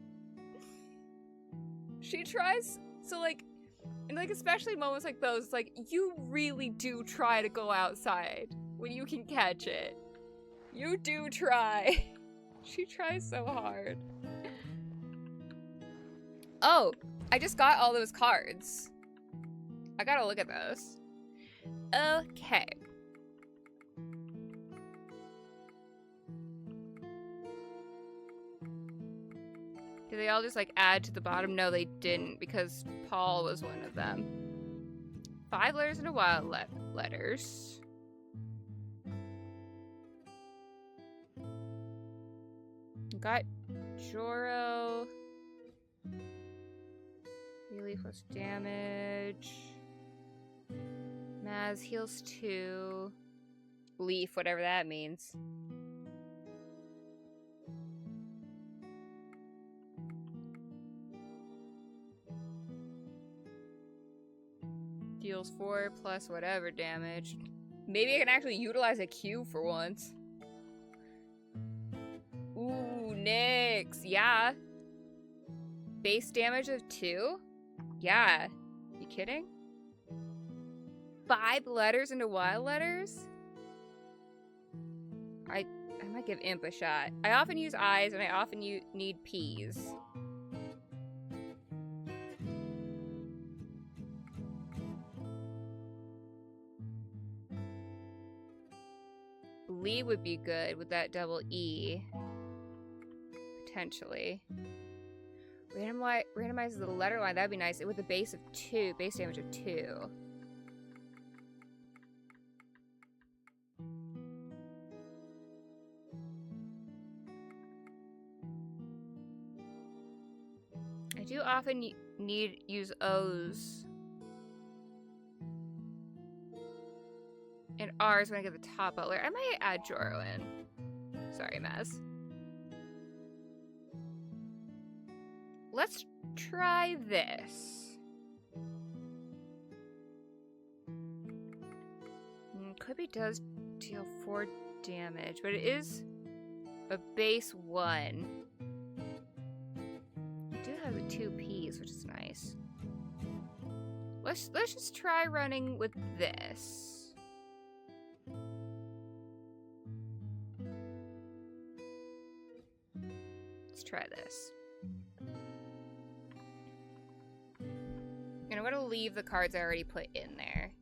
She tries, so like, and like especially moments like those, it's like you really do try to go outside when you can catch it. You do try. She tries so hard. Oh, I just got all those cards. I gotta look at those. Okay. Did they all just like add to the bottom? No, they didn't, because Paul was one of them. 5 letters and a wild letters. Got Joro. Melee plus damage. Maz heals 2. Leaf, whatever that means. Heals 4 plus whatever damage. Maybe I can actually utilize a Q for once. Ooh, Nyx. Yeah. Base damage of 2? Yeah. You kidding? 5 letters into wild letters? I might give Imp a shot. I often use I's and I often need P's. Lee would be good with that double E. Potentially. Randomizes the letter line. That'd be nice. With a base of 2. Base damage of 2. I do often use O's and R's when I get the top butler. I might add Joro in. Sorry, Maz. Let's try this. Quibi does deal 4 damage, but it is a base 1. I do have the 2 Ps, which is nice. Let's just try running with this. Let's try this. And I'm gonna leave the cards I already put in there.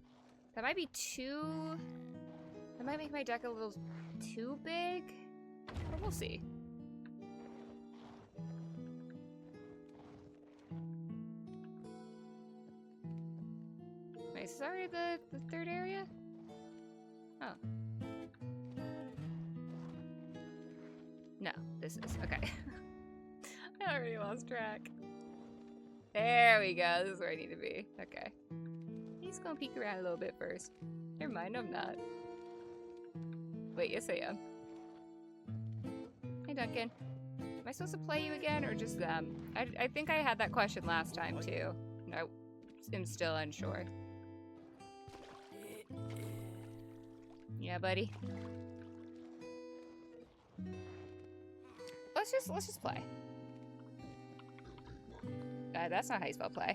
That might be too... That might make my deck a little too big. But we'll see. Wait, is this already the third area? Oh. No, this is. Okay. I already lost track. There we go. This is where I need to be. Okay. He's gonna peek around a little bit first. Never mind, I'm not. Wait, yes I am. Hey, Duncan. Am I supposed to play you again, or just them? I think I had that question last time, too. I am still unsure. Yeah, buddy. Let's just play. That's not how you spell play.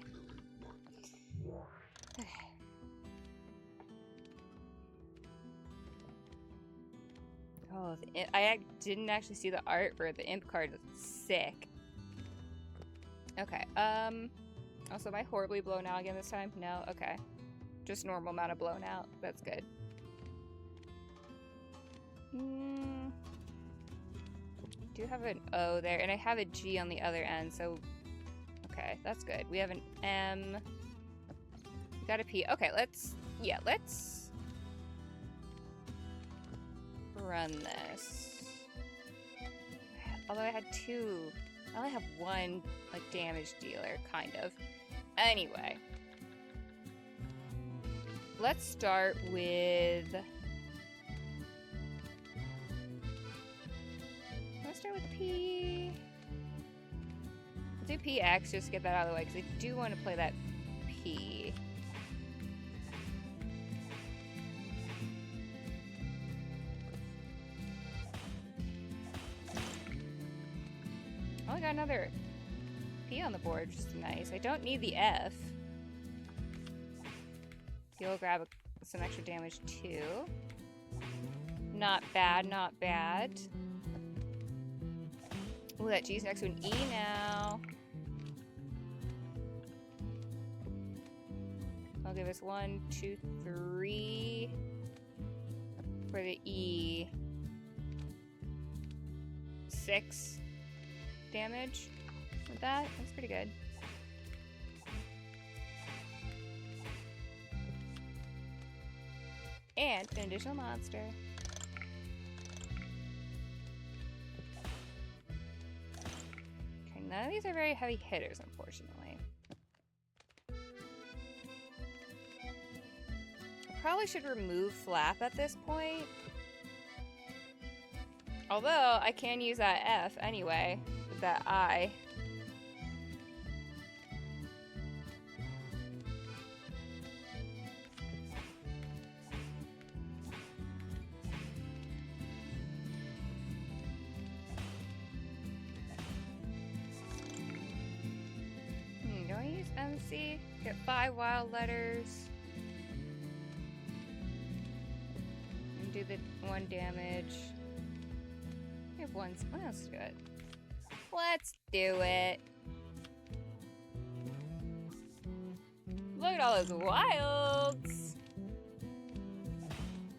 Oh, I didn't actually see the art for the imp card. It's sick. Okay, also, am I horribly blown out again this time? No? Okay. Just normal amount of blown out. That's good. Do have an O there, and I have a G on the other end, so... Okay, that's good. We have an M. We got a P. Okay, let's run this. Although I had 2. I only have 1, like, damage dealer, kind of. Anyway. Let's start with... Let's start with P. Let's do PX just to get that out of the way, because I do want to play that P. Oh, I got another P on the board, which is nice. I don't need the F. He'll grab some extra damage too. Not bad, not bad. Ooh, that G's next to an E now. I'll give us 1, 2, 3 for the E. 6 damage with that. That's pretty good. And an additional monster. Okay, none of these are very heavy hitters, unfortunately. I probably should remove Flap at this point. Although, I can use that F anyway, with that I. use MC. Get 5 wild letters. And do the 1 damage. We have 1. Let's do it. Let's do it. Look at all those wilds.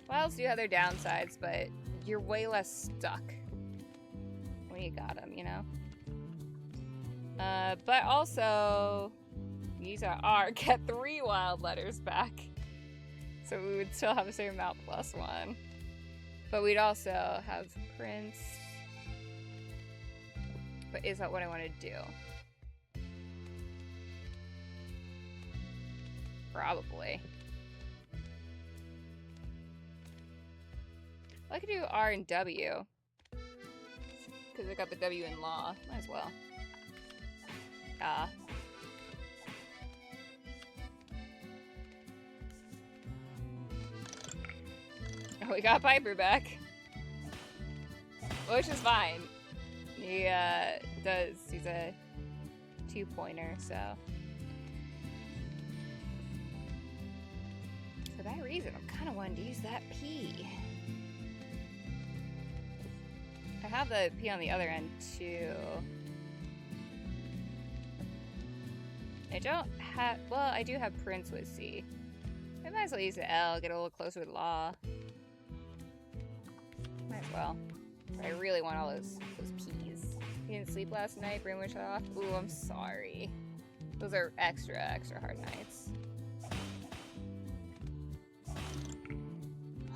Wilds do have their downsides, but you're way less stuck when you got them, you know? But also, use our R, get 3 wild letters back. So we would still have a certain amount plus 1. But we'd also have Prince. But is that what I want to do? Probably. Well, I could do R and W. Because I got the W in law. Might as well. Oh, we got Piper back. Which is fine. He does. He's a 2-pointer, so. For that reason, I'm kind of wanting to use that P. I have the P on the other end, too. I don't have... Well, I do have Prince with C. I might as well use the L, get a little closer with Law. Might as well. But I really want all those P's. You didn't sleep last night, brain was shut off? Ooh, I'm sorry. Those are extra hard nights.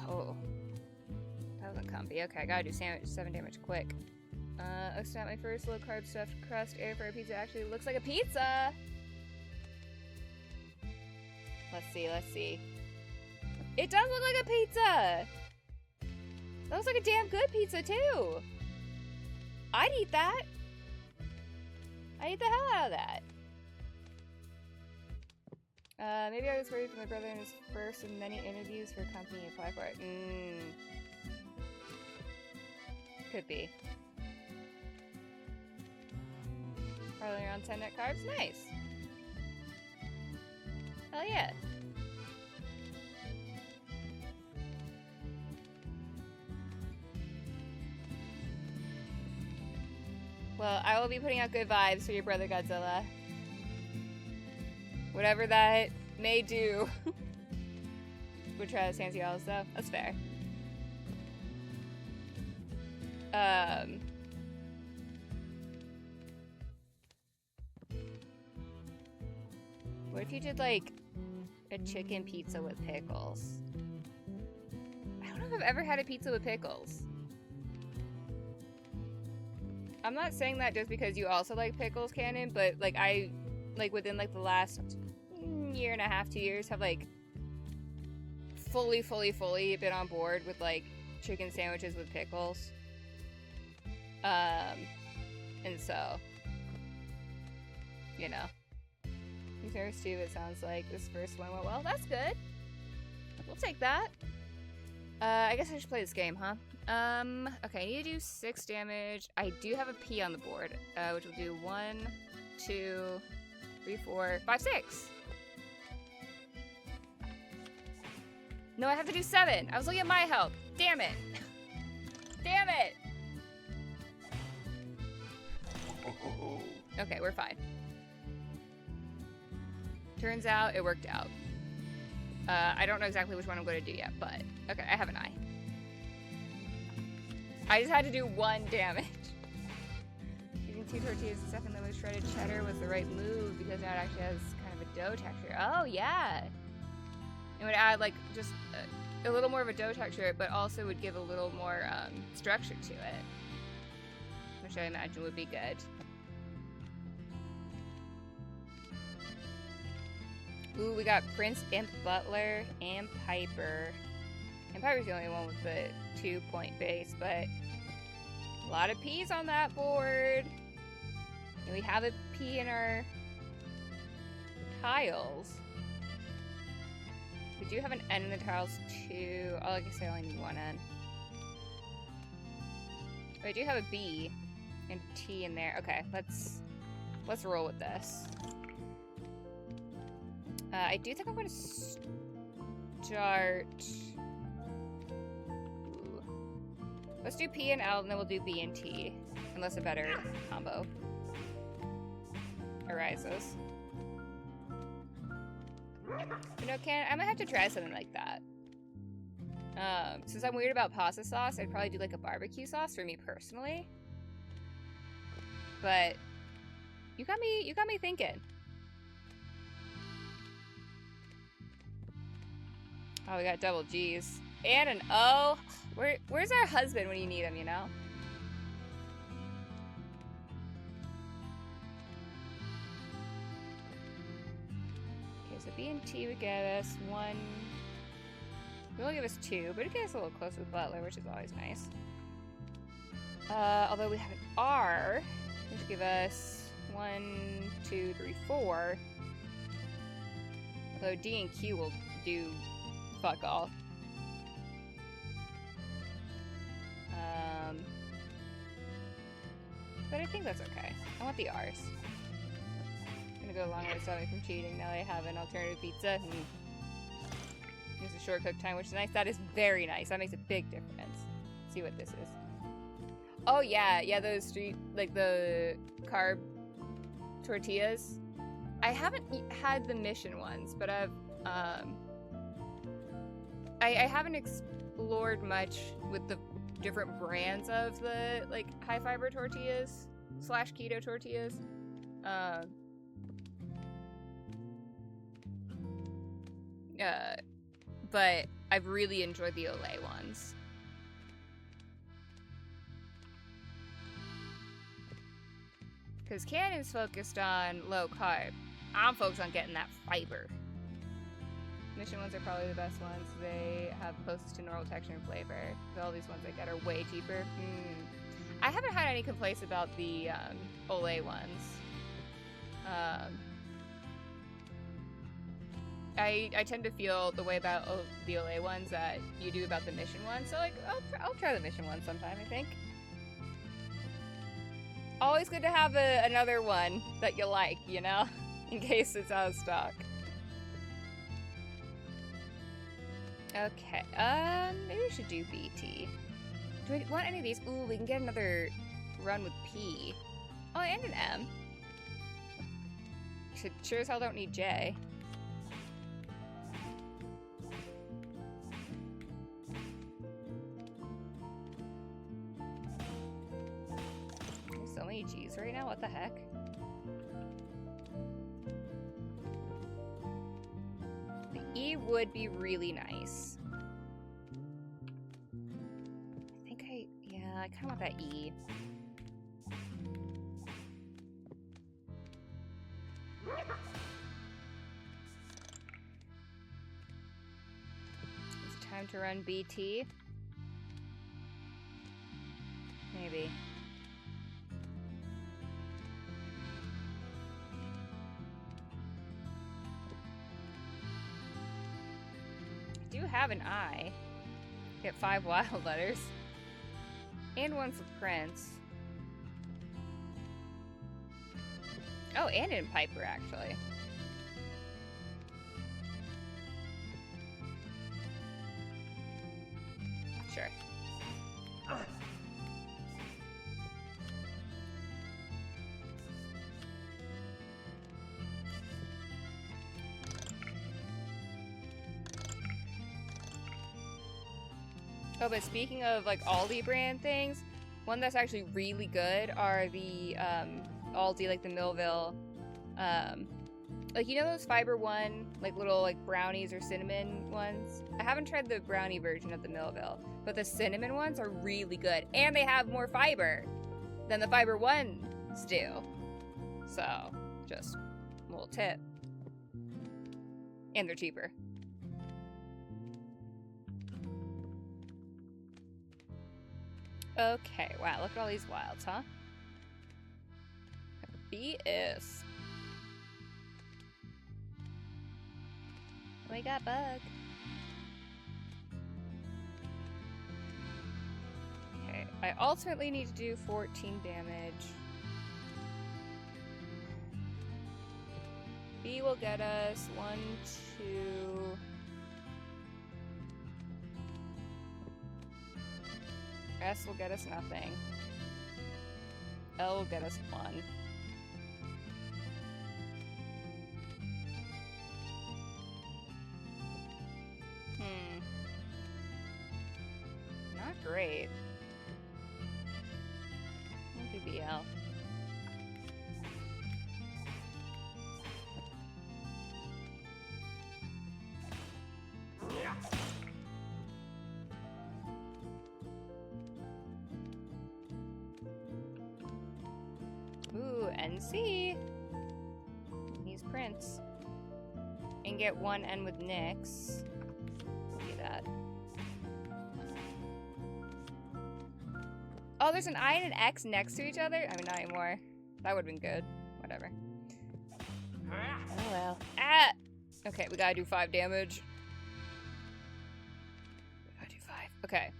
Oh. That wasn't comfy. Okay, I gotta do 7 damage quick. Snap, my first low-carb stuffed crust air fryer pizza actually looks like a pizza! Let's see. It does look like a pizza! That looks like a damn good pizza, too! I'd eat that! I'd eat the hell out of that. Maybe I was worried for my brother in his first of many interviews for a company to apply for it. Could be. Probably around 10 net carbs? Nice! Hell yeah! Well, I will be putting out good vibes for your brother Godzilla. Whatever that may do. We'll try the fancy yellows though. That's fair. What if you did like a chicken pizza with pickles? I don't know if I've ever had a pizza with pickles. I'm not saying that just because you also like pickles, Canon, but like I, like within like the last year and a half, 2 years, have like fully been on board with like chicken sandwiches with pickles. And so, you know, these first two, it sounds like this first one went well. That's good. We'll take that. I guess I should play this game, huh? Okay, I need to do 6 damage. I do have a P on the board, which will do 1, 2, 3, 4, 5, 6. No, I have to do 7. I was looking at my health. Damn it. Damn it. Okay, we're fine. Turns out it worked out. I don't know exactly which one I'm going to do yet, but okay, I have an eye. I just had to do 1 damage. Using 2 tortillas and stuffing them with shredded cheddar was the right move because now it actually has kind of a dough texture. Oh, yeah. It would add like just a little more of a dough texture, but also would give a little more structure to it, which I imagine would be good. Ooh, we got Prince, Imp, Butler, and Piper. And Piper's the only one with the 2-point base, but a lot of P's on that board. And we have a P in our tiles. We do have an N in the tiles too. Oh, I guess I only need 1 N. But I do have a B and a T in there. Okay, let's roll with this. I do think I'm going to start... Ooh. Let's do P and L, and then we'll do B and T. Unless a better combo arises. You know, I might have to try something like that. Since I'm weird about pasta sauce, I'd probably do like a barbecue sauce for me personally. But you got me thinking. Oh, we got double G's. And an O. Where's our husband when you need him, you know? Okay, so B and T would give us 1. It will give us 2, but it gets us a little closer with Butler, which is always nice. Although we have an R, which give us 1, 2, 3, 4. Although D and Q will do fuck all. But I think that's okay. I want the R's. I'm gonna go a long way to stop me from cheating now that I have an alternative pizza. And use a short cook time, which is nice. That is very nice. That makes a big difference. Let's see what this is. Oh yeah, those street, like the carb tortillas. I haven't had the mission ones, but I haven't explored much with the different brands of the like high fiber tortillas / keto tortillas. But I've really enjoyed the Olay ones. Because Cannon's focused on low carb. I'm focused on getting that fiber. Mission ones are probably the best ones. They have closest to normal texture and flavor. All these ones I get are way cheaper. I haven't had any complaints about the Olay ones. I tend to feel the way about the Olay ones that you do about the Mission ones. So like, I'll try the Mission one sometime, I think. Always good to have another one that you like, you know? In case it's out of stock. Okay, maybe we should do BT. Do we want any of these? Ooh, we can get another run with P. Oh, and an M. Sure as hell don't need J. There's so many G's right now, what the heck? The E would be really nice. I kind of want that E. Is it time to run BT? Maybe. I do have an I. Get 5 wild letters. And one for Prince. Oh, and in Piper, actually. Sure. Oh, but speaking of like Aldi brand things, one that's actually really good are the Aldi, like the Millville, like you know those Fiber One like little like brownies or cinnamon ones. I haven't tried the brownie version of the Millville, but the cinnamon ones are really good, and they have more fiber than the Fiber Ones do. So, just a little tip. And they're cheaper. Okay, wow, look at all these wilds, huh? BS. We got bug. Okay, I ultimately need to do 14 damage. D will get us 1, 2. S will get us nothing. L will get us 1. Not great. BBL. Ooh, NC. He's Prince. And get 1 N with Nyx. We'll do that. Oh, there's an I and an X next to each other? I mean, not anymore. That would've been good. Whatever. Oh well. Ah! Okay, we gotta do 5 damage. We gotta do 5. Okay.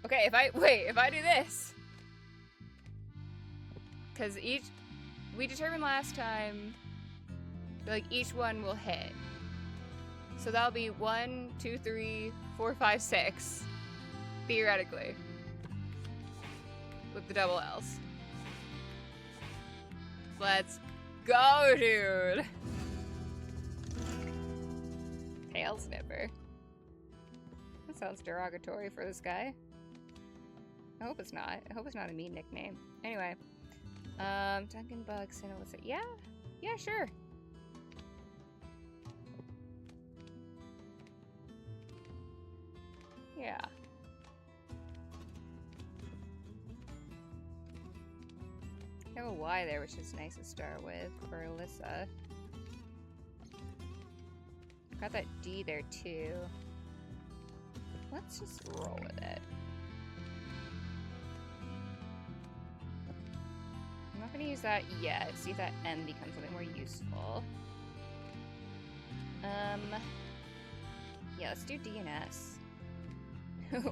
Okay, if I do this. Because we determined last time, like, each one will hit. So that'll be 1, 2, 3, 4, 5, 6. Theoretically. With the double L's. Let's go, dude! Tail snipper. That sounds derogatory for this guy. I hope it's not. I hope it's not a mean nickname. Anyway. Duncan Bugs and Alyssa. Yeah? Yeah, sure. Yeah. I have a Y there, which is nice to start with for Alyssa. Got that D there too. Let's just roll with it. I'm not gonna use that yet. See if that M becomes something more useful. Yeah, let's do D and S.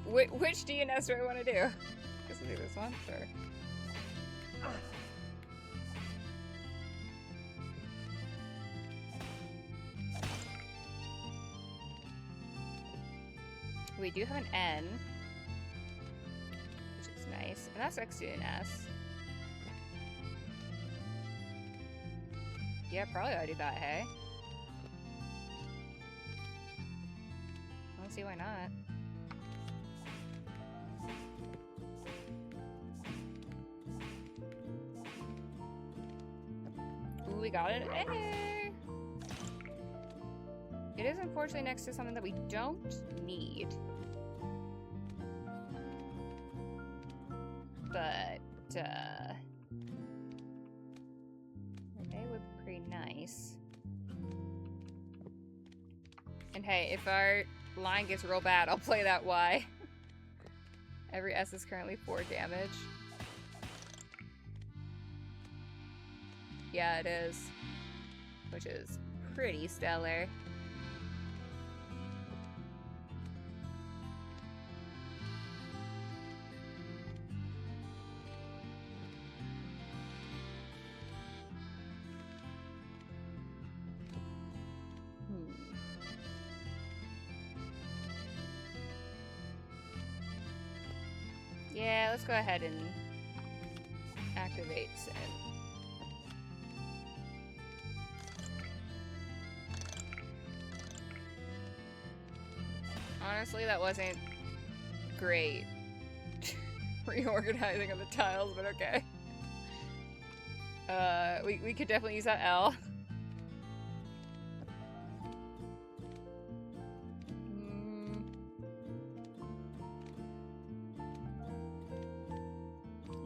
Which D and S do I want to do? Guess we'll do this one, sure. We do have an N, which is nice, and that's next to an S. Yeah, probably ought to do that, hey? I don't see why not. Ooh, we got it. Hey! It is unfortunately next to something that we don't need. But, they would be pretty nice. And hey, if our line gets real bad, I'll play that Y. Every S is currently 4 damage. Yeah, it is. Which is pretty stellar. Yeah, let's go ahead and activate Sin. Honestly, that wasn't great. Reorganizing of the tiles, but okay. We could definitely use that L.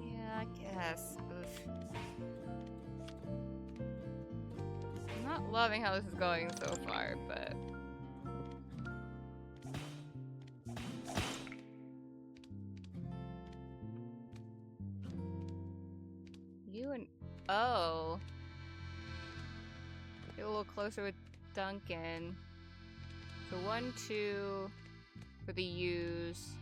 Yeah, I guess. Oof. I'm not loving how this is going so far, but... You and... Oh. Get a little closer with Duncan. So 1, 2 for the U's.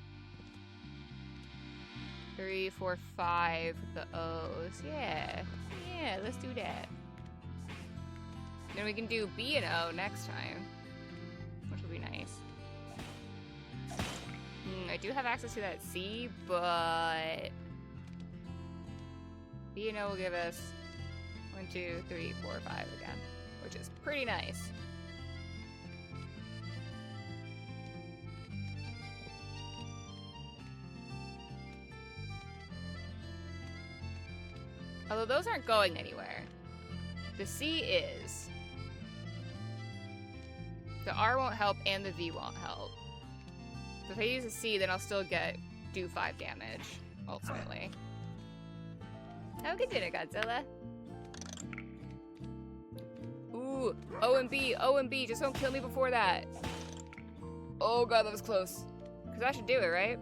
3, 4, 5 with the O's. Yeah. Yeah, let's do that. Then we can do B and O next time, which will be nice. I do have access to that C, but B and O will give us 1, 2, 3, 4, 5 again, which is pretty nice. Although those aren't going anywhere. The C is. The R won't help and the V won't help. So if I use a C, then I'll still do 5 damage, ultimately. Have a good dinner, Godzilla. Ooh, O and B, O and B. Just don't kill me before that. Oh god, that was close. Because that should do it, right?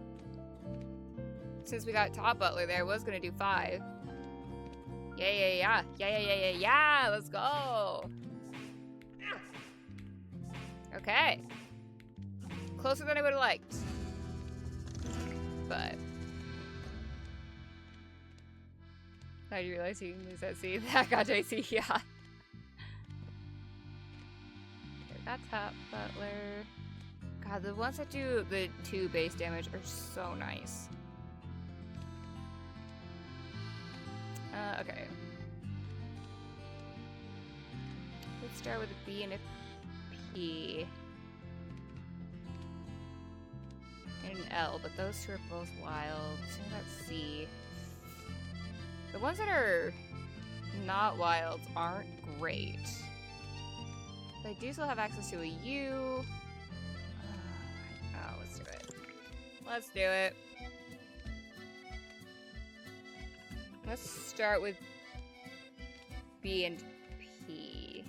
Since we got Top Butler there, I was going to do 5. Yeah, let's go. Okay. Closer than I would have liked. But I realize you can lose that C. That got JC, yeah. Okay, that's Top Butler. God, the ones that do the 2 base damage are so nice. Okay. Let's start with a B and a P. And an L, but those 2 are both wild. So that's C. The ones that are not wilds aren't great. But I do still have access to a U. Oh, let's do it. Let's do it. Let's start with B and P.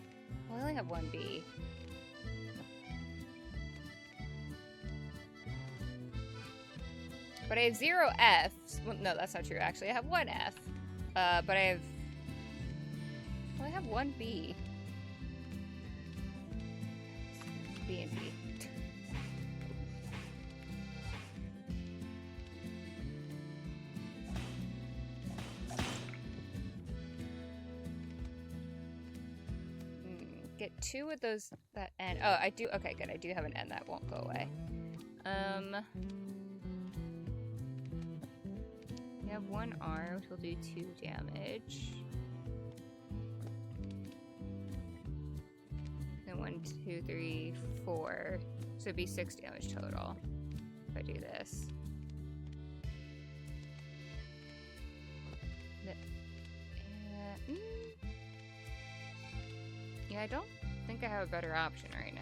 Well, I only have 1 B. But I have 0 Fs. Well, no, that's not true, actually. I have 1 F. But I only have 1 B. B and P. Get 2 with those, that N. Oh, I do, okay, good. I do have an N that won't go away. We have 1 R, which will do 2 damage. Then 1, 2, 3, 4. So it'd be 6 damage total if I do this. Yeah, I don't think I have a better option right now.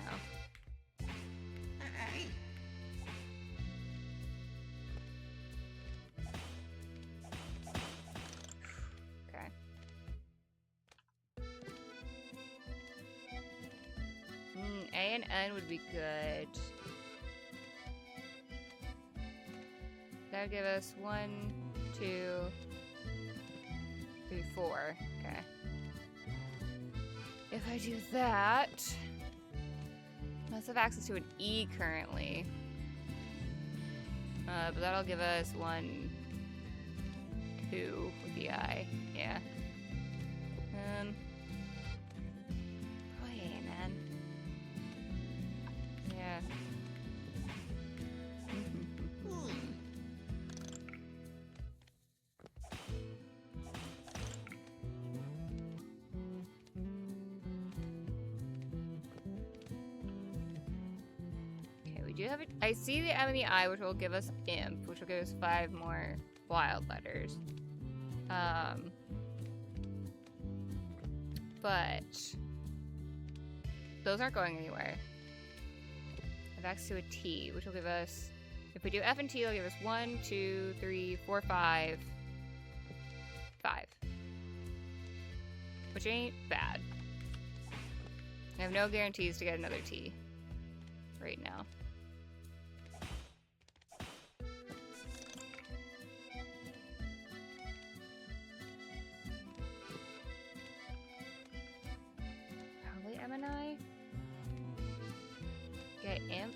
Okay. A and N would be good. That would give us 1, 2, 3, 4. Okay. If I do that, I also have access to an E currently. But that'll give us 1, 2 with the I. Yeah. Oh yeah, man. Yeah. Do have it. I see the M and the I, which will give us Imp, which will give us 5 more wild letters. But those aren't going anywhere. I have access to a T, which will give us, if we do F and T, it'll give us 1, 2, 3, 4, 5. 5. Which ain't bad. I have no guarantees to get another T right now. Get Imp.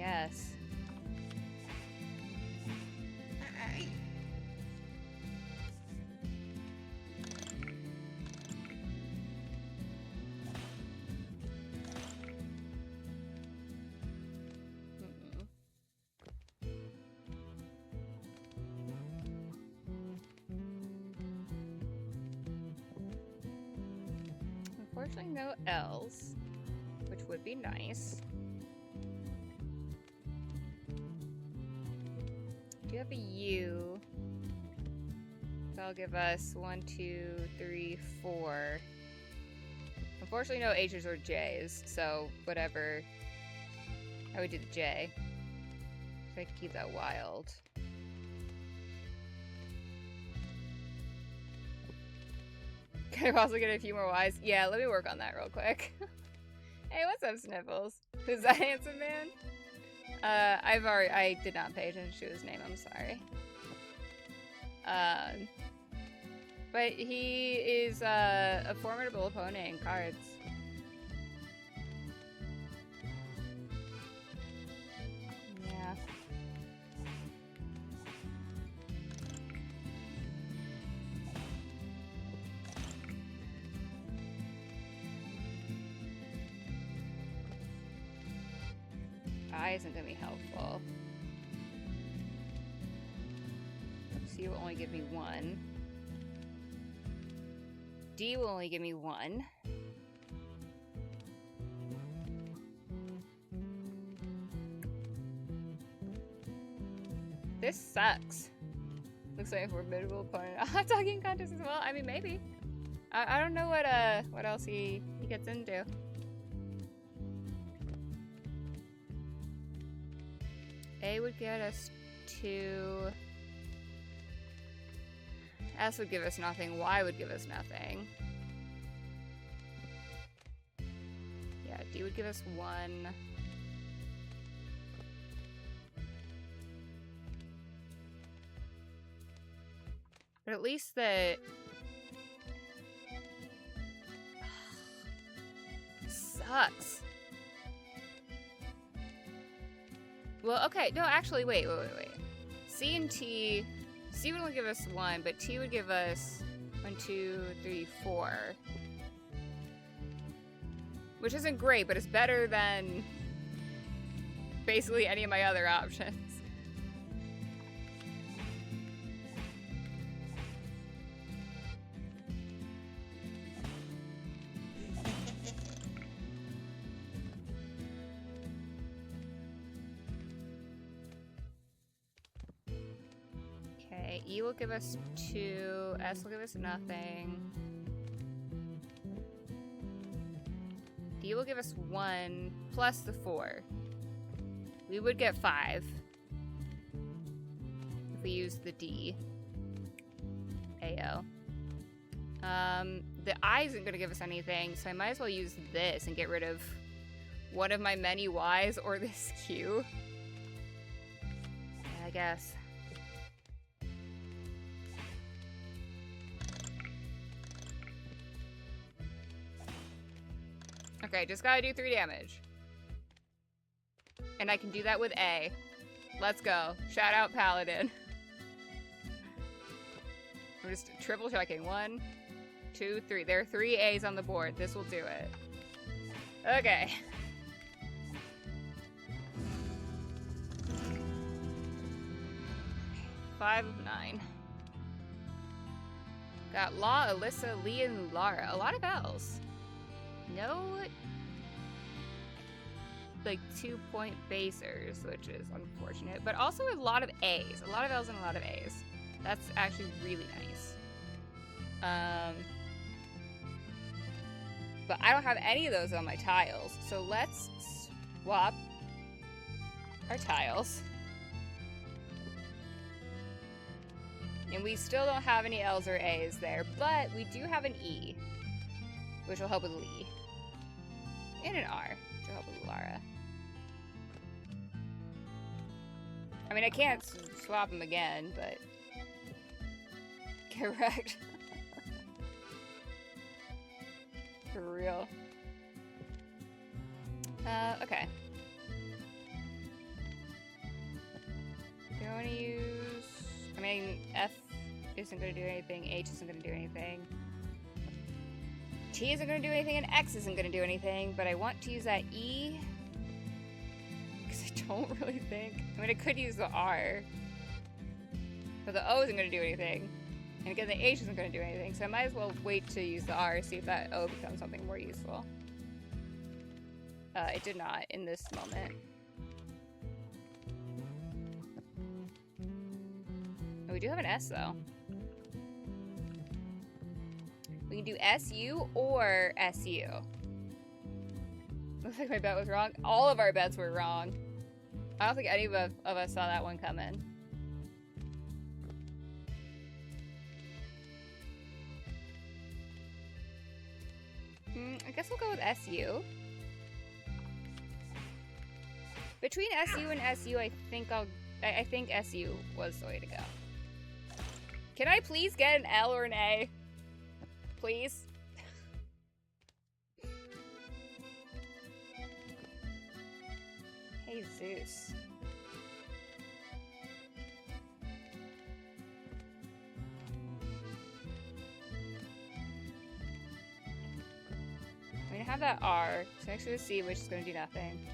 guess. Unfortunately, no L's, which would be nice. Do you have a U? That'll give us 1, 2, 3, 4. Unfortunately, no H's or J's, so whatever. I would do the J. So I can keep that wild. Can I also get a few more Y's? Yeah, let me work on that real quick. Hey, what's up, Sniffles? Who's that handsome man? I did not pay attention to his name, I'm sorry. But he is a formidable opponent in cards. Yeah. I isn't gonna be helpful. C will only give me 1. D will only give me 1. This sucks. Looks like a formidable opponent. Hot talking contest as well. I mean, maybe. I don't know what else he gets into. A would get us 2. S would give us nothing. Y would give us nothing. Yeah, D would give us 1. But at least the... Sucks. Well, okay, no, actually, wait. C and T... C would only give us 1, but T would give us 1, 2, 3, 4. Which isn't great, but it's better than basically any of my other options. Okay, E will give us 2, S will give us nothing. D will give us 1 plus the 4. We would get 5 if we use the D. AO. The I isn't going to give us anything, so I might as well use this and get rid of one of my many Y's or this Q. Yeah, I guess. Okay, just gotta do 3 damage. And I can do that with A. Let's go. Shout out Paladin. I'm just triple checking. 1, 2, 3. There are 3 A's on the board. This will do it. Okay. Five of 9. Got Law, Alyssa, Lee, and Lara. A lot of L's. No, like 2-point basers, which is unfortunate, but also a lot of A's. A lot of L's and a lot of A's. That's actually really nice. But I don't have any of those on my tiles, so let's swap our tiles. And we still don't have any L's or A's there, but we do have an E, which will help with Lee. And an R, which will help with Lara. I mean, I can't swap them again, but... Correct. For real. Okay. mean, F isn't going to do anything, H isn't going to do anything. T isn't going to do anything, and X isn't going to do anything, but I want to use that E. Because I don't really think... I mean, I could use the R. But the O isn't going to do anything. And again, the H isn't going to do anything, so I might as well wait to use the R, see if that O becomes something more useful. It did not in this moment. Oh, we do have an S, though. We can do SU or SU. Looks like my bet was wrong. All of our bets were wrong. I don't think any of us saw that one coming. I guess we'll go with SU. Between SU and SU, I think SU was the way to go. Can I please get an L or an A? Please? Hey, Zeus. I'm gonna have that R, so next to a C, which is gonna do nothing.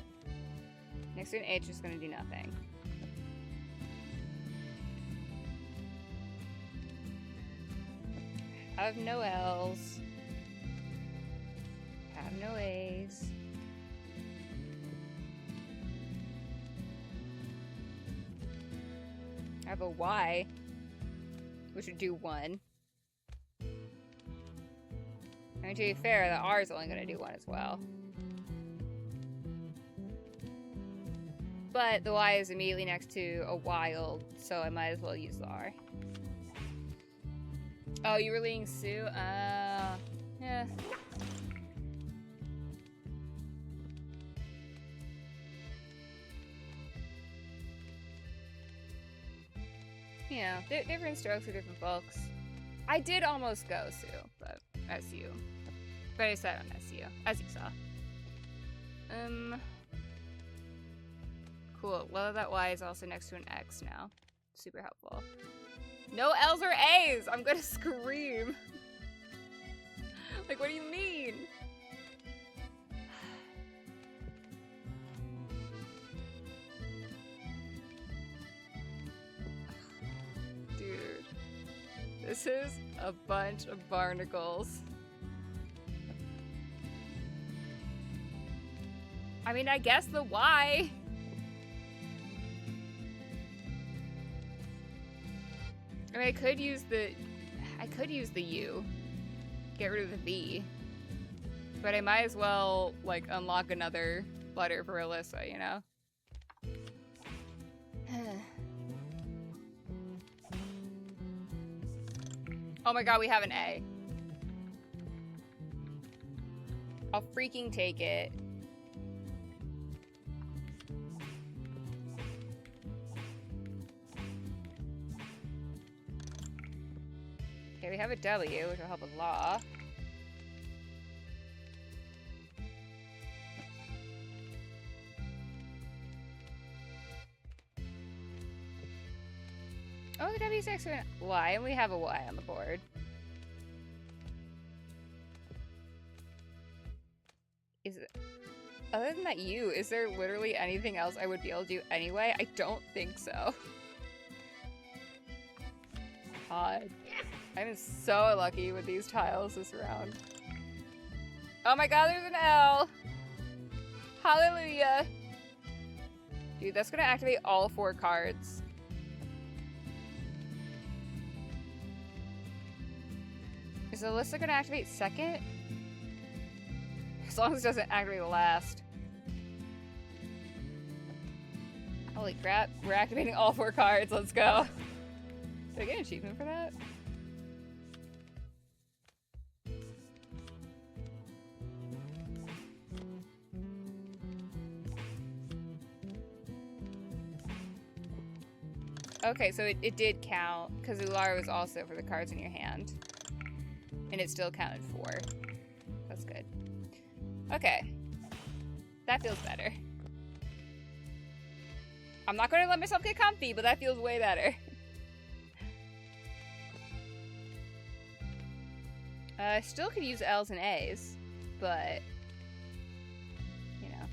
Next to an H, which is gonna do nothing. I have no L's. I have no A's. I have a Y, which would do 1. I mean, to be fair, the R is only going to do 1 as well. But the Y is immediately next to a wild, so I might as well use the R. Oh, you were leading Sue? Yeah. Yeah, different strokes for different folks. I did almost go Sue, but SU. But I said on SU, as you saw. Cool. Well, that Y is also next to an X now. Super helpful. No L's or A's! I'm gonna scream. Like, what do you mean? Dude. This is a bunch of barnacles. I mean, I guess the Y. I mean, I could use the U. Get rid of the V. But I might as well, like, unlock another letter for Alyssa, you know? Oh my god, we have an A. I'll freaking take it. Okay, we have a W, which will help with law. Oh, the W's next to an Y, and we have a Y on the board. Is it... Other than that U, is there literally anything else I would be able to do anyway? I don't think so. God. I'm so lucky with these tiles this round. Oh my god, there's an L! Hallelujah! Dude, that's gonna activate all 4 cards. Is Alyssa gonna activate second? As long as it doesn't activate the last. Holy crap, we're activating all 4 cards, let's go. Did I get an achievement for that? Okay, so it did count, because Ular was also for the cards in your hand. And it still counted 4. That's good. Okay. That feels better. I'm not going to let myself get comfy, but that feels way better. Still could use L's and A's, but you know.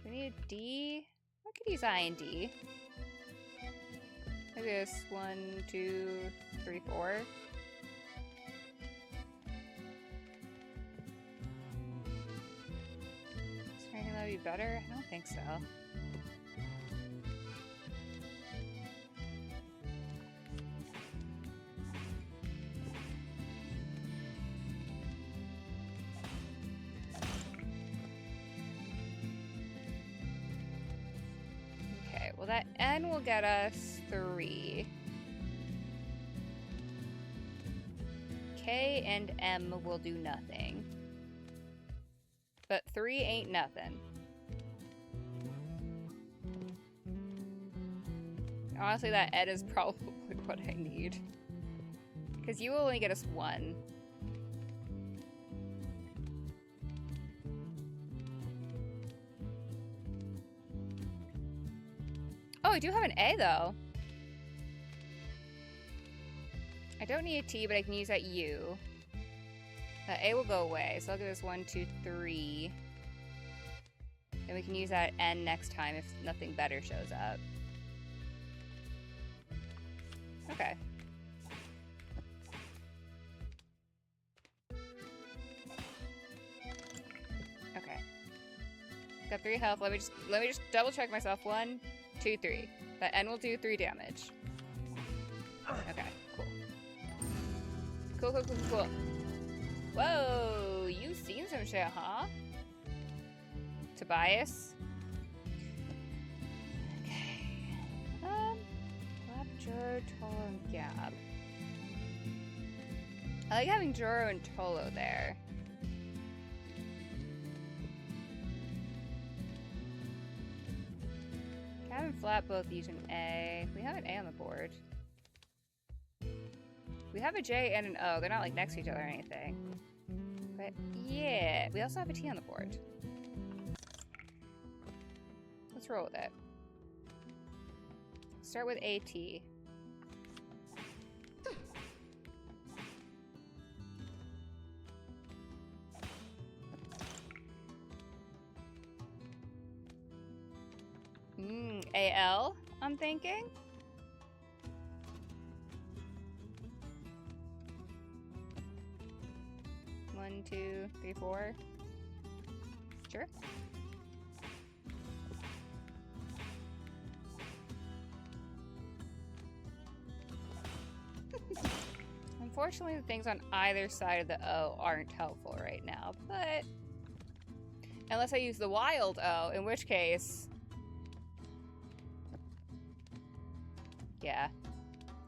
Do we need a D? I could use I and D. Maybe this 1, 2, 3, 4. Is there anything that would be better? I don't think so. Well, that N will get us 3. K and M will do nothing. But 3 ain't nothing. Honestly, that Ed is probably what I need. Because you will only get us 1. Oh, I do have an A, though. I don't need a T, but I can use that U. That A will go away, so I'll give this 1, 2, 3. Then we can use that N next time if nothing better shows up. Okay. Okay. Got 3 health. Let me just double check myself. 1, 2, 3. That N will do 3 damage. Okay, cool. Cool, cool, cool, cool. Whoa, you've seen some shit, huh? Tobias. Okay. Lab, Joro, Tolo, and Gab. I like having Joro and Tolo there. Gab and Flat both use an A. We have an A on the board. We have a J and an O. They're not like next to each other or anything. But yeah, we also have a T on the board. Let's roll with it. Start with AT. AL, I'm thinking. One, 2, 3, 4. Sure. Unfortunately, the things on either side of the O aren't helpful right now, but unless I use the wild O, in which case, yeah,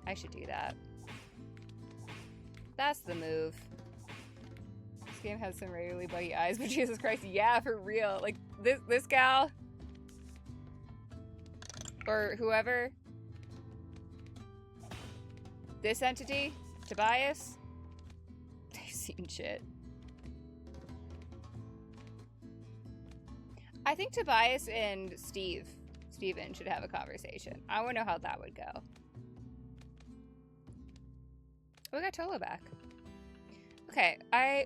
I should do that. That's the move. This game has some regularly buggy eyes, but Jesus Christ, yeah, for real. Like, this gal, or whoever, this entity, Tobias, they've seen shit. I think Tobias and Steven should have a conversation. I want to know how that would go. Oh, we got Tolo back. Okay,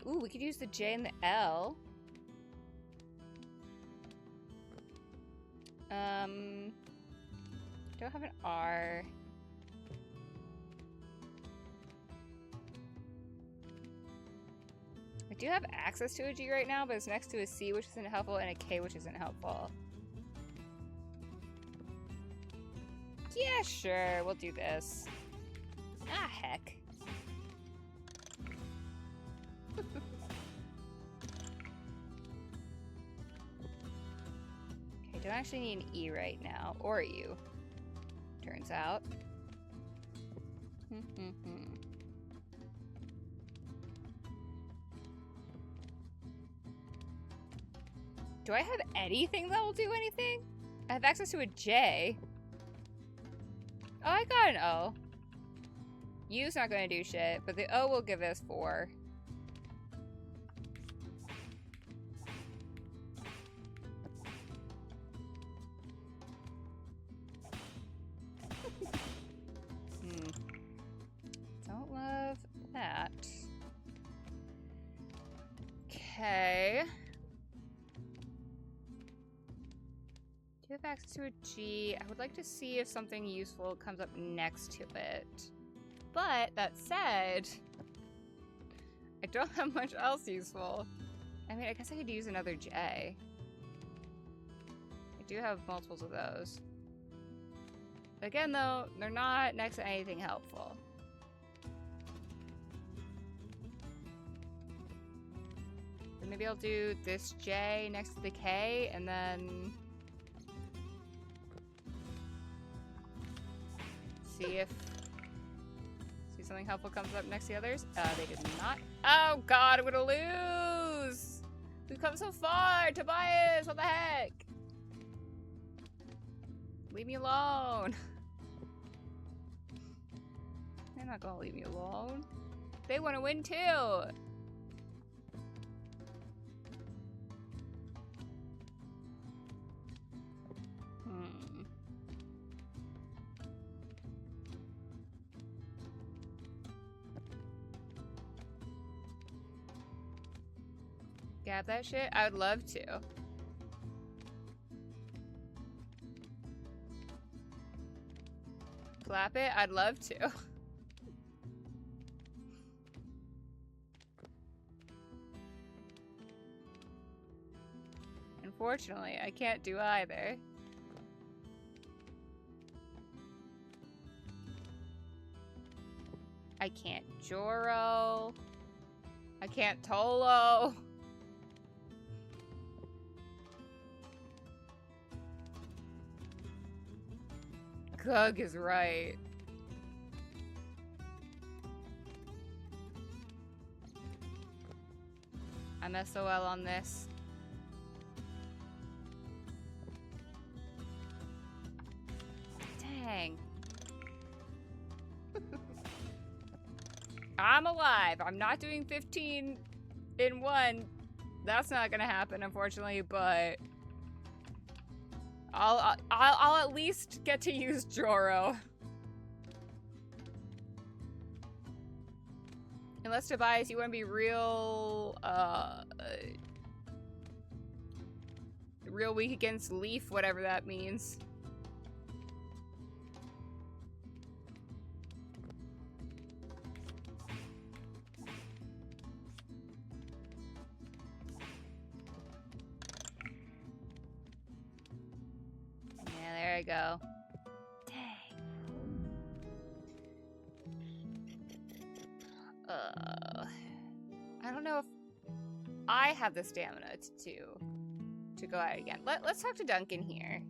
ooh, we could use the J and the L. Don't have an R. I do have access to a G right now, but it's next to a C, which isn't helpful, and a K, which isn't helpful. Yeah, sure, we'll do this. Ah, heck. Okay, don't actually need an E right now, or a U, turns out. Do I have anything that will do anything? I have access to a J. Oh, I got an O. U's not going to do shit, but the O will give us 4. Okay. Do you have access to a G? I would like to see if something useful comes up next to it. But that said, I don't have much else useful. I mean, I guess I could use another J. I do have multiples of those. Again, though, they're not next to anything helpful. So maybe I'll do this J next to the K, and then see something helpful comes up next to the others. They did not. Oh god, I'm gonna lose! We've come so far! Tobias, what the heck? Leave me alone. They're not gonna leave me alone. They want to win too. Gab that shit? I would love to. Clap it? I'd love to. Unfortunately, I can't do either. I can't Joro. I can't Tolo. Gug is right. I'm SOL on this. Dang. I'm alive. I'm not doing 15 in one. That's not gonna happen, unfortunately, but I'll at least get to use Joro. Unless, Tobias, you want to be real weak against Leaf, whatever that means. Yeah, there I go. Dang. I don't know if I have the stamina to go out again. Let's talk to Duncan here,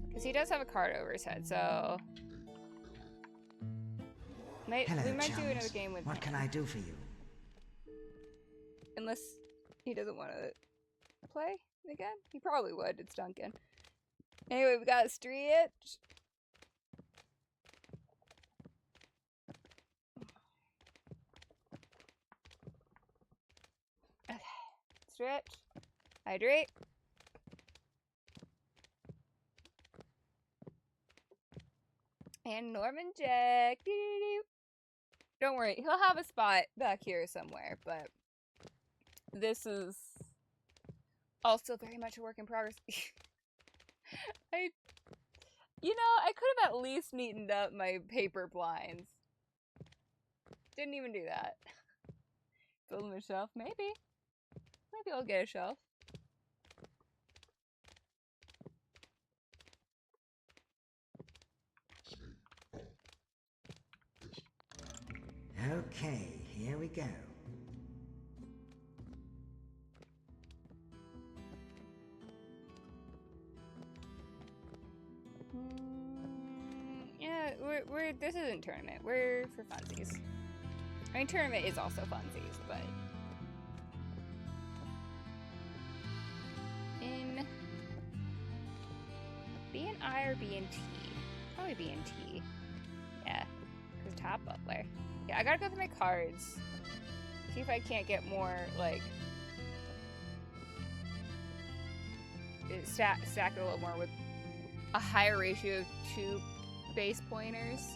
because he does have a card over his head. So Hello, we might chums. do another game with What him. can I do for you? Unless he doesn't want to play again. He probably would. It's Duncan. Anyway, we got a Stretch. Okay. Stretch. Hydrate. And Norman Jack. Doo-doo-doo. Don't worry, he'll have a spot back here somewhere, but this is also very much a work in progress. I could have at least neatened up my paper blinds. Didn't even do that. Build him a shelf, maybe. Maybe I'll get a shelf. Okay, here we go. Yeah, this isn't tournament. We're for funsies. I mean, tournament is also funsies, but in B and I or B and T? Probably B and T. Yeah, because top butler. Yeah, I gotta go through my cards. See if I can't get more, like, stack it a little more with a higher ratio of 2 base pointers.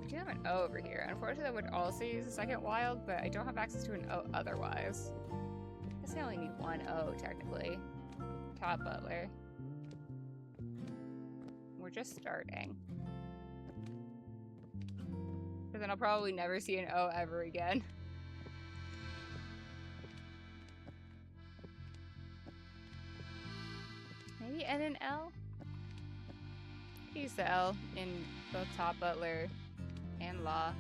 I do have an O over here. Unfortunately, I would also use a second wild, but I don't have access to an O otherwise. I guess I only need one O, technically. Top butler. We're just starting. But then I'll probably never see an O ever again. Maybe N and L? Use the L in both top butler and law.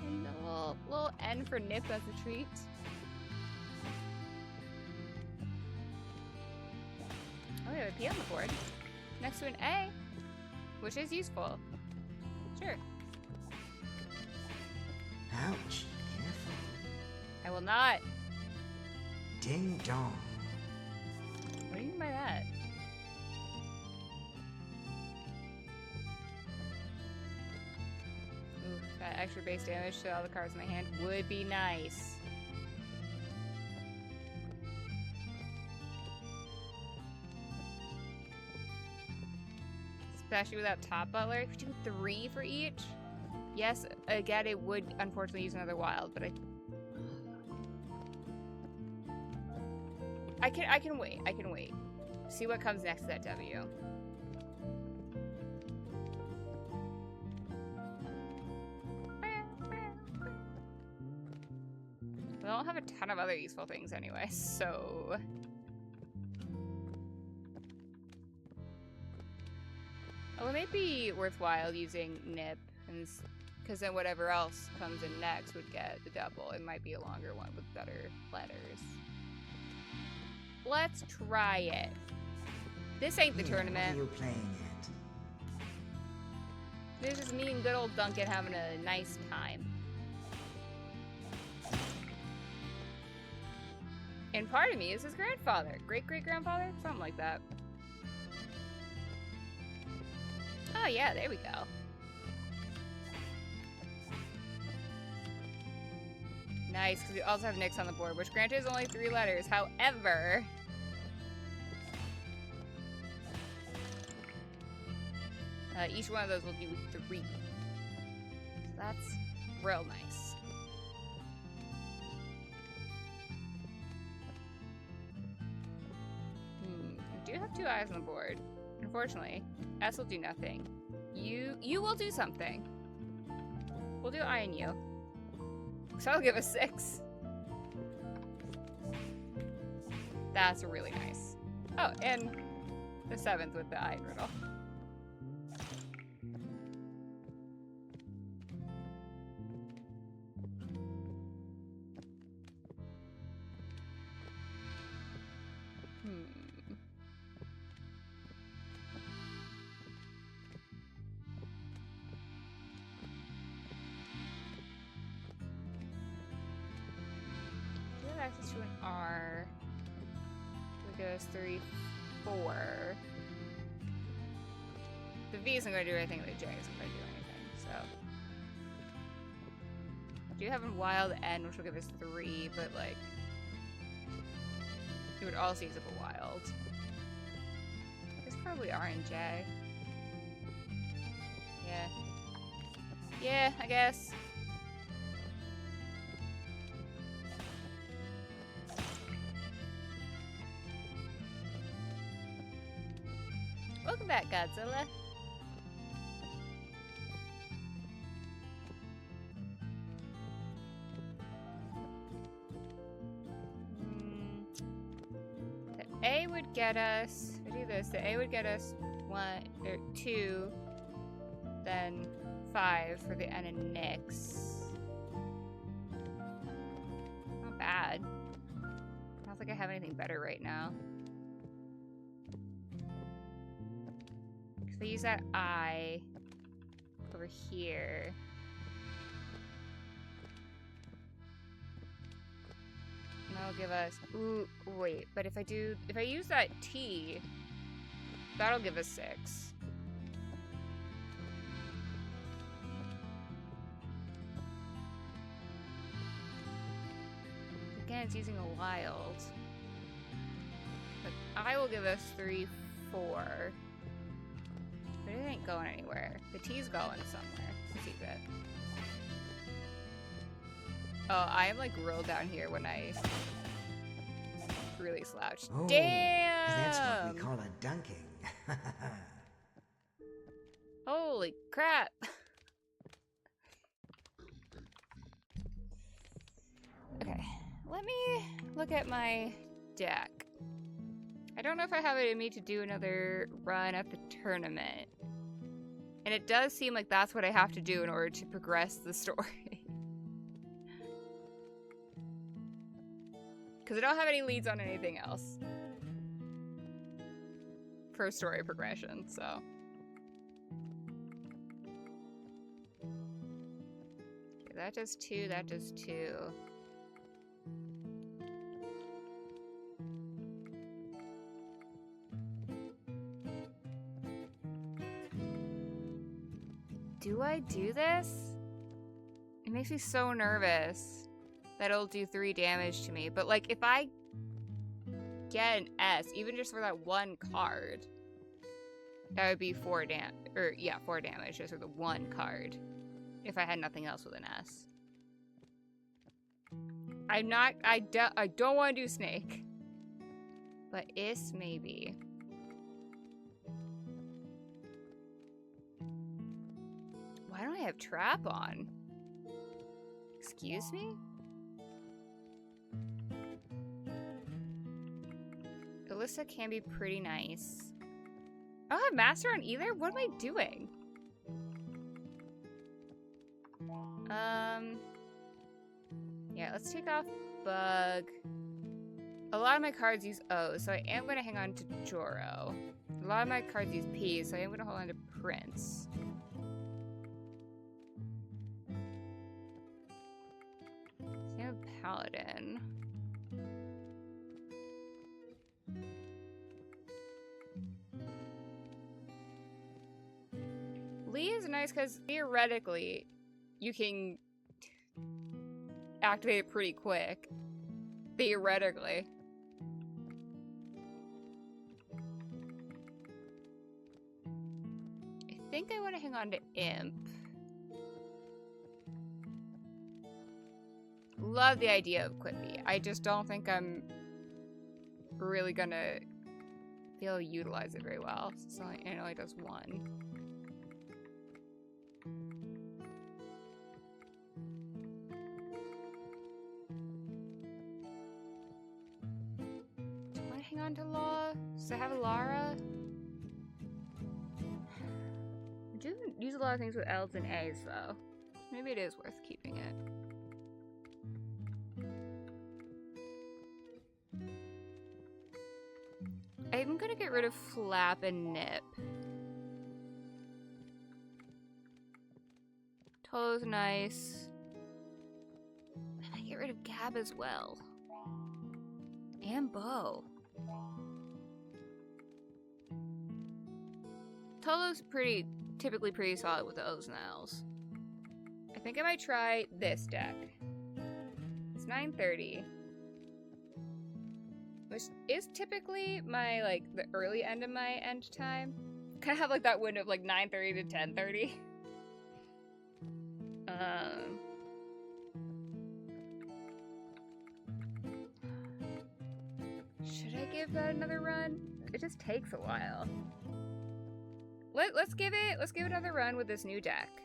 And a little N for nip as a treat. Oh, we have a P on the board. Next to an A, which is useful. Sure. Ouch. Careful. I will not. Ding dong. What do you mean by that? Ooh, that extra base damage to all the cards in my hand would be nice. Especially without top butler. If you do 3 for each, yes, again, it would unfortunately use another wild, but I can wait. I can wait. See what comes next to that W. We don't have a ton of other useful things anyway, so... Oh, it may be worthwhile using nip, because then whatever else comes in next would get the double. It might be a longer one with better letters. Let's try it. This ain't the tournament. What are you playing at? This is me and good old Duncan having a nice time. And part of me is his grandfather. Great-great-grandfather? Something like that. Oh yeah, there we go. Nice, because we also have Nix on the board, which granted is only 3 letters. However... each one of those will do 3. So that's real nice. I do have 2 eyes on the board. Unfortunately, S will do nothing. You will do something. We'll do I and U. So I'll give a 6. That's really nice. Oh, and the 7th with the I riddle. Access to an R. It goes 3, 4. The V isn't going to do anything, the J isn't going to do anything, so. I do have a wild N, which will give us 3, but like. It would also use up a wild. It's probably R and J. Yeah. Yeah, I guess. Welcome back, Godzilla. The A would get us. If I do this, the A would get us 1 or 2, then 5 for the N and Nix. Not bad. I don't think I have anything better right now. If I use that I over here, and that'll give us, ooh, wait, but if I use that T, that'll give us 6. Again, it's using a wild, but I will give us 3, 4. But it ain't going anywhere. The T's going somewhere. Secret. Oh, I am like real down here when I really slouch. Oh, Damn! that's what we call a dunking. Holy crap! Okay, let me look at my deck. I don't know if I have it in me to do another run at the tournament. And it does seem like that's what I have to do in order to progress the story. Because I don't have any leads on anything else for story progression, so. Okay, that does 2, that does 2. Do I do this? It makes me so nervous that it'll do 3 damage to me. But like, if I get an S, even just for that one card, that would be 4 damage just for the one card. If I had nothing else with an S. I don't want to do snake. But is maybe. Why don't I have trap on? Excuse me? Alyssa can be pretty nice. I don't have master on either? What am I doing? Yeah, let's take off bug. A lot of my cards use O, so I am going to hang on to Joro. A lot of my cards use P, so I am going to hold on to Prince. Same with Paladin. Lee is nice because theoretically you can activate it pretty quick. Theoretically. I think I want to hang on to Imp. Love the idea of Quippy. I just don't think I'm really gonna be able to utilize it very well. So it only does 1. Do I want to hang on to Law? Does I have a Lara? I do use a lot of things with L's and A's though. Maybe it is worth keeping it. I'm gonna get rid of Flap and Nip. Tolo's nice. I might get rid of Gab as well. And Bo. Tolo's typically pretty solid with the O's and L's. I think I might try this deck. It's 9:30. Which is typically my, like, the early end of my end time. Kind of have, like, that window of, like, 9:30 to 10:30. Should I give that another run? It just takes a while. Let's give it another run with this new deck.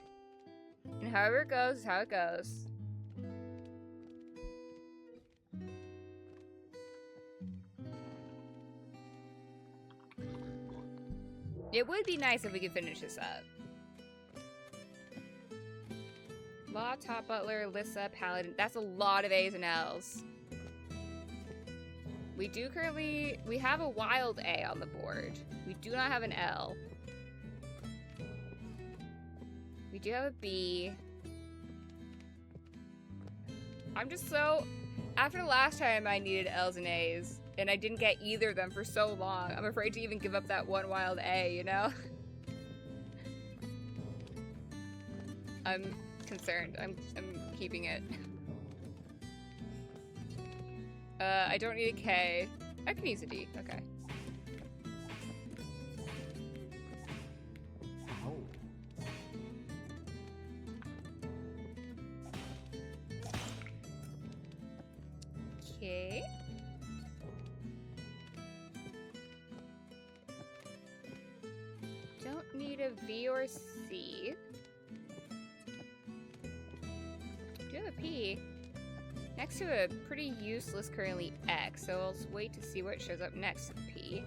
And however it goes is how it goes. It would be nice if we could finish this up. Law, Top Butler, Lissa, Paladin. That's a lot of A's and L's. We have a wild A on the board. We do not have an L. We do have a B. I'm just so... After the last time I needed L's and A's, and I didn't get either of them for so long, I'm afraid to even give up that one wild A, you know? I'm concerned. I'm keeping it. I don't need a K. I can use a D. Okay. need a V or C. Do have a P. Next to a pretty useless currently X, so I'll just wait to see what shows up next to the P.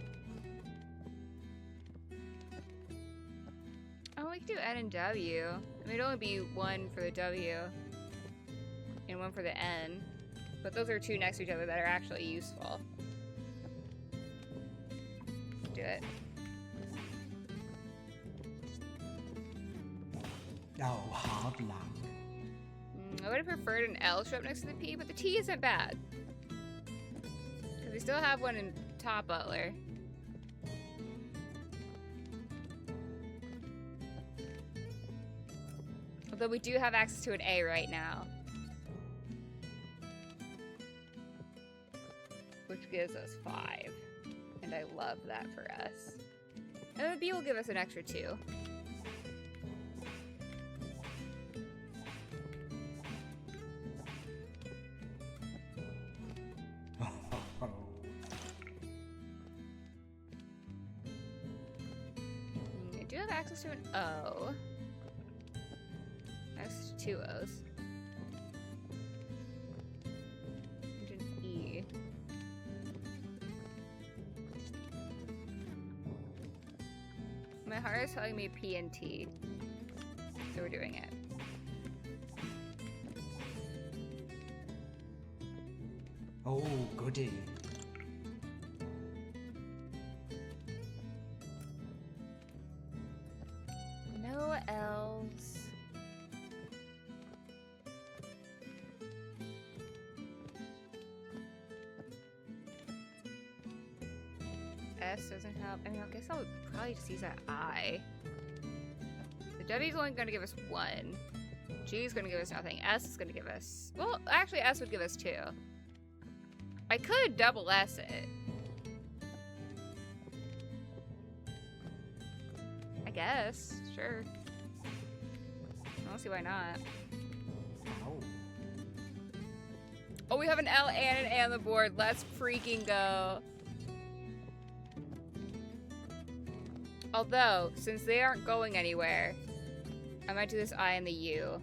Oh, we could do N and W. I mean, it'd only be one for the W and one for the N, but those are two next to each other that are actually useful. Do it. Oh, hard luck. I would have preferred an L show up next to the P, but the T isn't bad. Because we still have one in Top Butler. Although we do have access to an A right now. Which gives us 5. And I love that for us. And the B will give us an extra 2. I do have access to an O. Access to 2 O's. And an E. My heart is telling me P and T. So we're doing it. Oh, goody. No L's. S doesn't help. I mean, I guess I'll probably just use that I. The W is only going to give us 1. G is going to give us nothing. S is going to give us... Well, actually, S would give us 2. I could double S it. I guess. Sure. I don't see why not. Oh. Oh, we have an L and an A on the board. Let's freaking go. Although, since they aren't going anywhere, I might do this I and the U.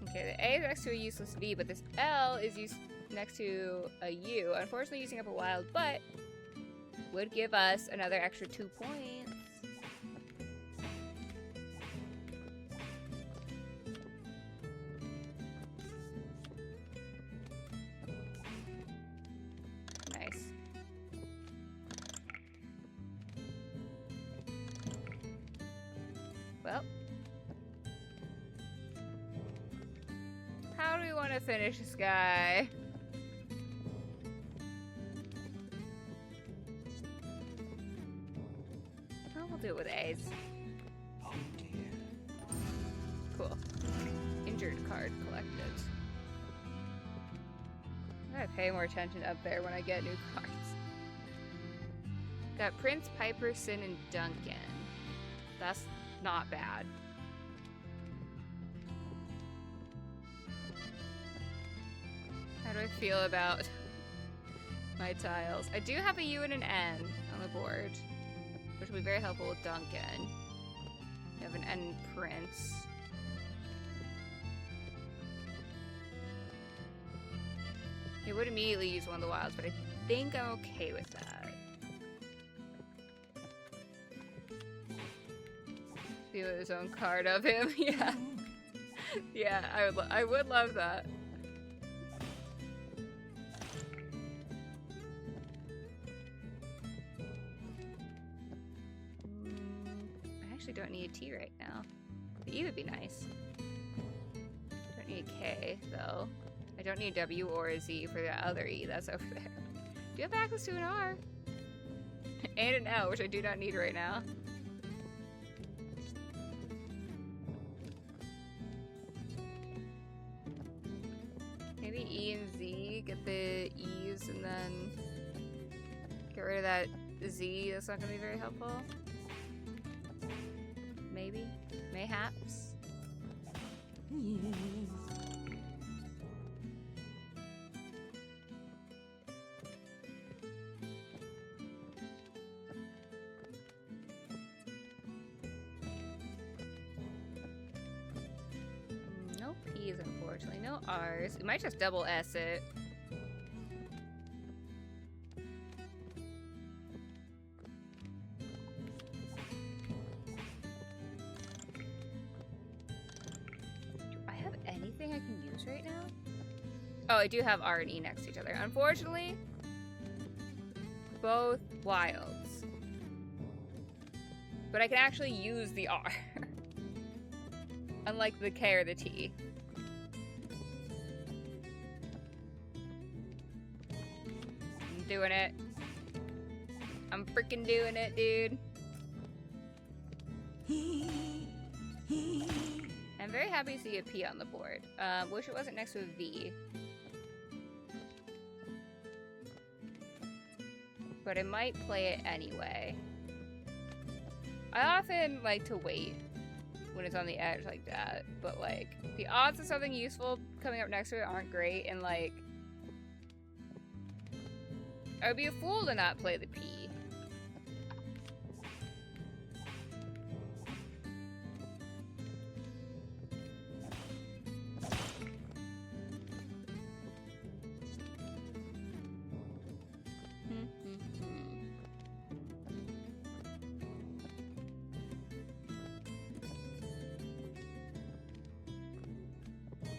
Okay, the A is next to a useless V, but this L is next to a U. Unfortunately, using up a wild, but would give us another extra 2 points. Nice. Well. How do we want to finish this guy? Oh, we'll do it with A's. Oh, dear. Cool. Injured card collected. I gotta pay more attention up there when I get new cards. Got Prince, Piper, Sin, and Duncan. That's not bad. How do I feel about my tiles? I do have a U and an N on the board, which will be very helpful with Duncan. We have an N Prince. He would immediately use one of the wilds, but I think I'm okay with that. Feel his own card of him, yeah. Yeah, I would love that. I actually don't need a T right now. The E would be nice. Don't need a K, though. I don't need a W or a Z for the other E that's over there. Do you have access to an R? And an L, which I do not need right now. Maybe E and Z, get the E's and then get rid of that Z. That's not going to be very helpful. Maybe. Mayhaps. Unfortunately, no R's. We might just double S it. Do I have anything I can use right now? Oh, I do have R and E next to each other. Unfortunately, both wilds. But I can actually use the R. Unlike the K or the T. I'm doing it. I'm freaking doing it, dude. I'm very happy to see a P on the board. Wish it wasn't next to a V. But I might play it anyway. I often like to wait when it's on the edge like that, but like the odds of something useful coming up next to it aren't great, and like I would be a fool to not play the P.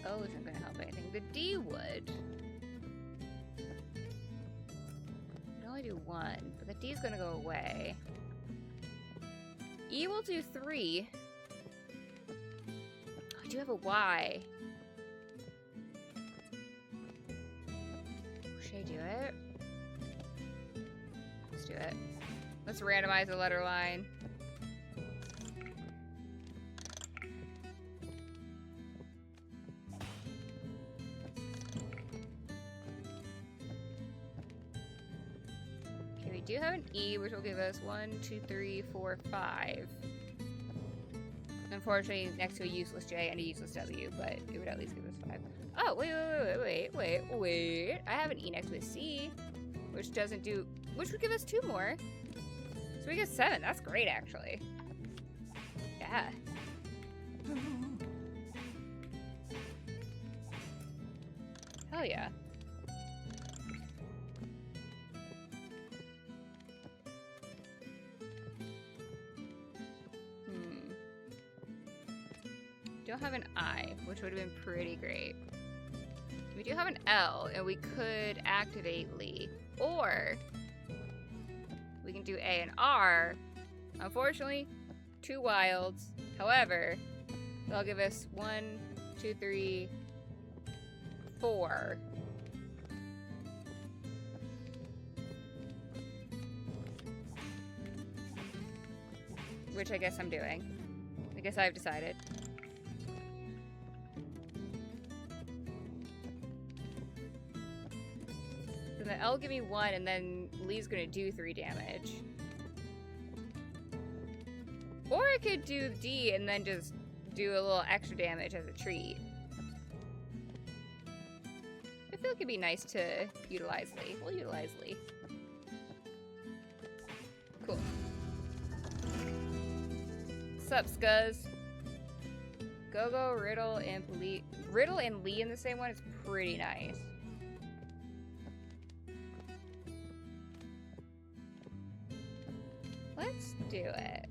O isn't going to help anything. The D would. I can only do one, but the D is going to go away. E will do 3. Oh, I do have a Y. Should I do it? Let's do it. Let's randomize the letter line. We do have an E, which will give us 1, 2, 3, 4, 5. Unfortunately, next to a useless J and a useless W, but it would at least give us 5. Oh, wait. I have an E next to a C, which doesn't do, which would give us 2 more. So we get 7. That's great, actually. Yeah. Hell yeah. Don't have an I, which would have been pretty great. We do have an L, and we could activate Lee. Or we can do A and R. Unfortunately, 2 wilds. However, they'll give us 1, 2, 3, 4. Which I guess I'm doing. I guess I've decided. So the L give me 1, and then Lee's gonna do 3 damage. Or I could do D and then just do a little extra damage as a treat. I feel like it'd be nice to utilize Lee. We'll utilize Lee. Cool. Sup, Scuzz? Go-Go, Riddle, and Lee. Riddle and Lee in the same one is pretty nice. Let's do it.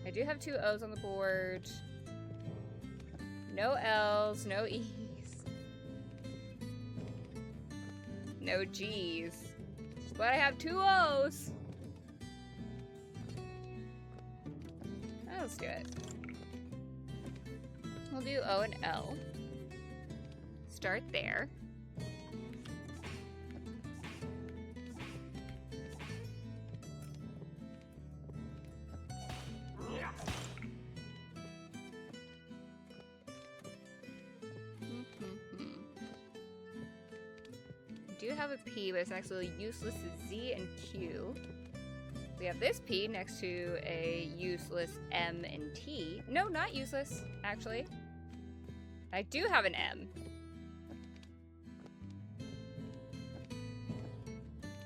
I do have 2 O's on the board. No L's, no E's. No G's. But I have 2 O's. Let's do it. We'll do O and L. Start there. We do have a P, but it's actually useless to Z and Q. We have this P next to a useless M and T. No, not useless, actually. I do have an M.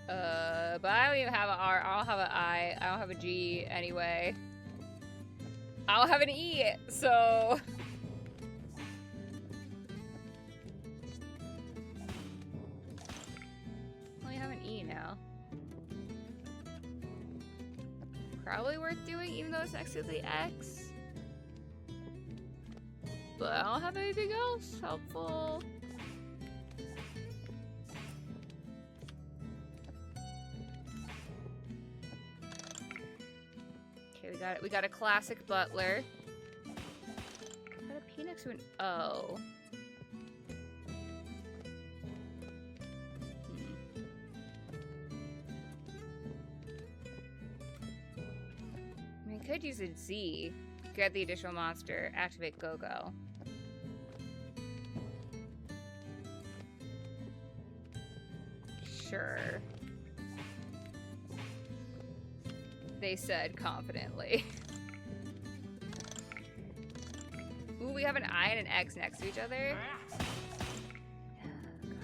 But I don't even have an R. I don't have an I. I don't have a G anyway. I don't have an E, so... probably worth doing, even though it's next to the X. But I don't have anything else helpful. Okay, we got a classic butler. Got a P next to an O. I mean, I could use a Z. Get the additional monster. Activate Go-Go. Sure. They said confidently. Ooh, we have an I and an X next to each other. Oh, God.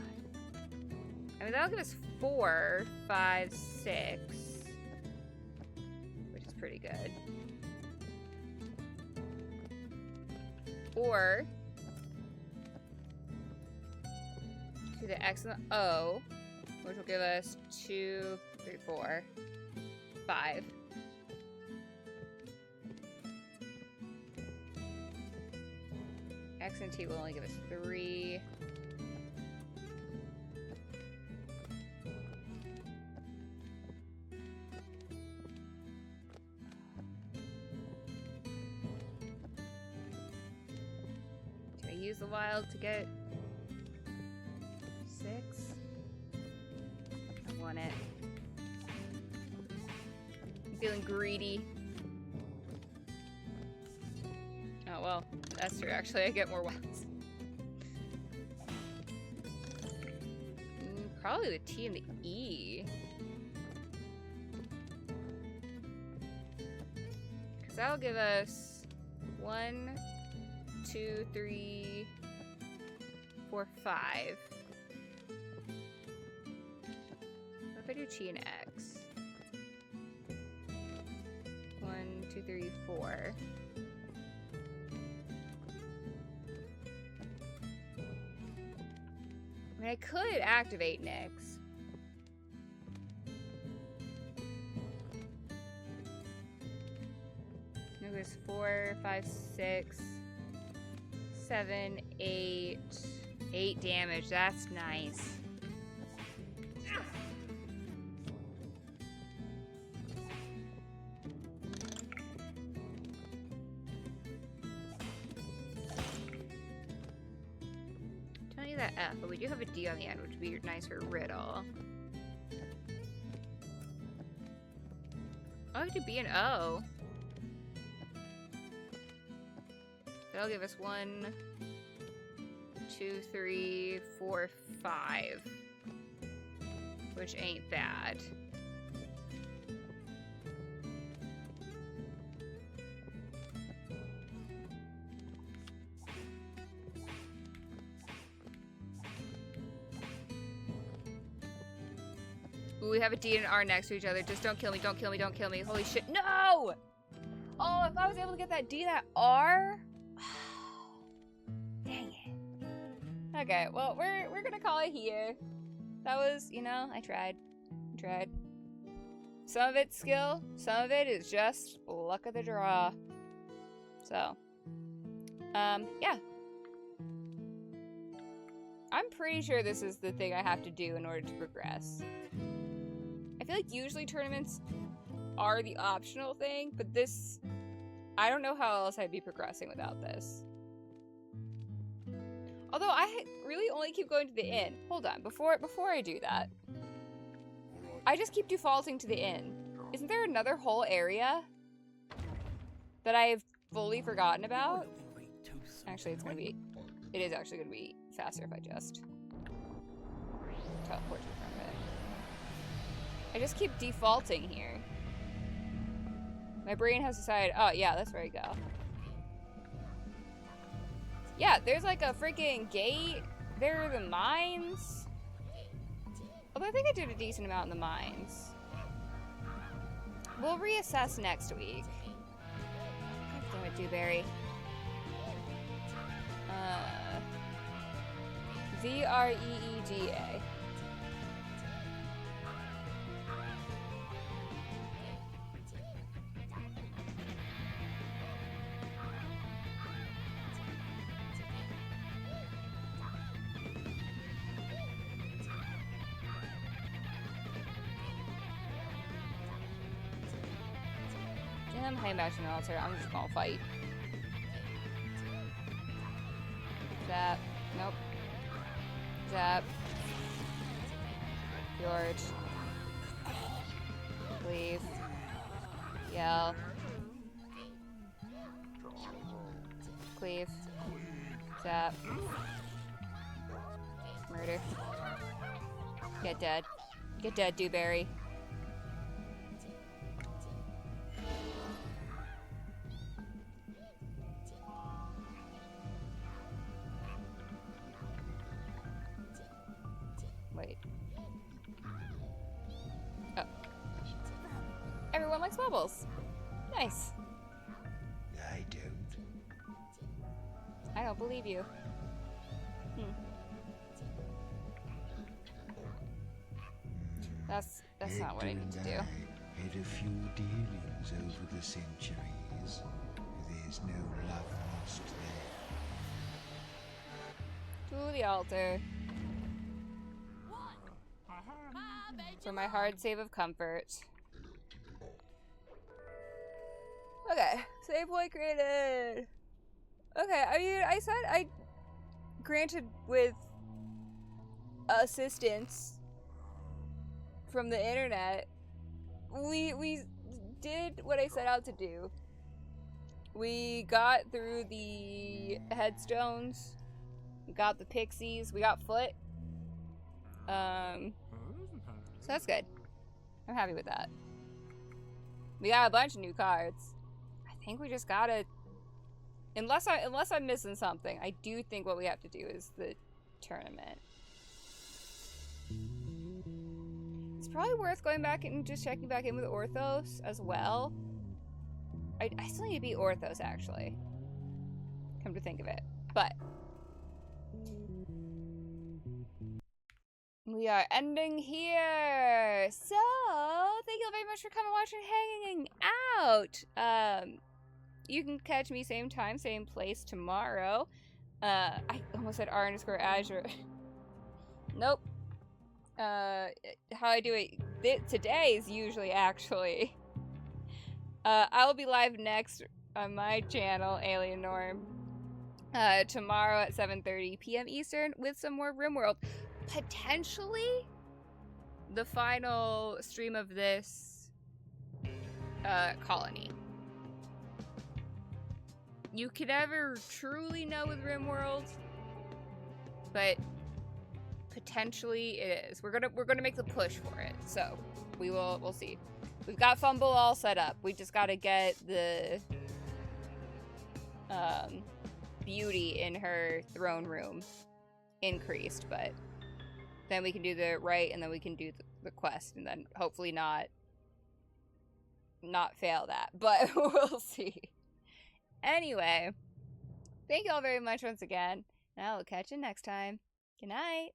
I mean, that'll give us 4, 5, 6. Which is pretty good. Or do the X and the O, which will give us 2, 3, 4, 5. X and T will only give us 3. Do I use the wild to get 6? I want it. I'm feeling greedy. Oh, well, that's true. Actually, I get more wilds. Probably the T and the E. Because that'll give us 1, 2, 3, 4, 5. What if I do T and X? 1, 2, 3, 4. I mean, I could activate Nyx. No, there's 4, 5, 6, 7, 8. 8 damage. That's nice. That F, but we do have a D on the end, which would be nice for Riddle. Oh, I could B and O. That'll give us 1, 2, 3, 4, 5. Which ain't bad. Ooh, we have a D and an R next to each other. Just don't kill me, don't kill me, don't kill me. Holy shit, no! Oh, if I was able to get that D and that R? Dang it. Okay, well, we're gonna call it here. That was, you know, I tried. Some of it's skill, some of it is just luck of the draw. So, yeah. I'm pretty sure this is the thing I have to do in order to progress. I feel like usually tournaments are the optional thing, but this, I don't know how else I'd be progressing without this. Although I really only keep going to the inn. Hold on, before I do that, I just keep defaulting to the inn. Isn't there another whole area that I've fully forgotten about? Actually, it is actually gonna be faster if I just teleport to the front of it. I just keep defaulting here. My brain has decided, oh yeah, that's where I go. Yeah, there's like a freaking gate. There are the mines. Although I think I did a decent amount in the mines. We'll reassess next week. God damn it, Dewberry. VREEDA. Hey, imagine an altar. I'm just gonna fight. Zap. Nope. Zap. George. Cleave. Yell. Cleave. Zap. Murder. Get dead. Get dead, Dewberry. Wait. Oh. Everyone likes bubbles. Nice. I don't. I don't believe you. That's not what I need to do. I had a few dealings over the centuries. There's no love lost there. To the altar. For my hard save of comfort. Okay, save point created. Okay, I mean, I said I granted with assistance from the internet. We did what I set out to do. We got through the headstones. We got the pixies. We got foot. So that's good. I'm happy with that. We got a bunch of new cards. I think we just gotta, unless I'm missing something, I do think what we have to do is the tournament. It's probably worth going back and just checking back in with Orthos as well. I still need to beat Orthos, actually. Come to think of it. But we are ending here. So, thank you very much for coming, watching, hanging out. You can catch me same time, same place tomorrow. I almost said r_azure. Nope. How I do it today is usually actually. I will be live next on my channel, Alien Norm, tomorrow at 7:30 p.m. Eastern with some more RimWorld. Potentially the final stream of this colony. You can never truly know with RimWorld, but potentially it is. We're gonna make the push for it, so we'll see. We've got Fumble all set up. We just gotta get the beauty in her throne room increased, but then we can do the right, and then we can do the quest, and then hopefully not fail that, but we'll see. Anyway, thank you all very much once again, and I will catch you next time. Good night.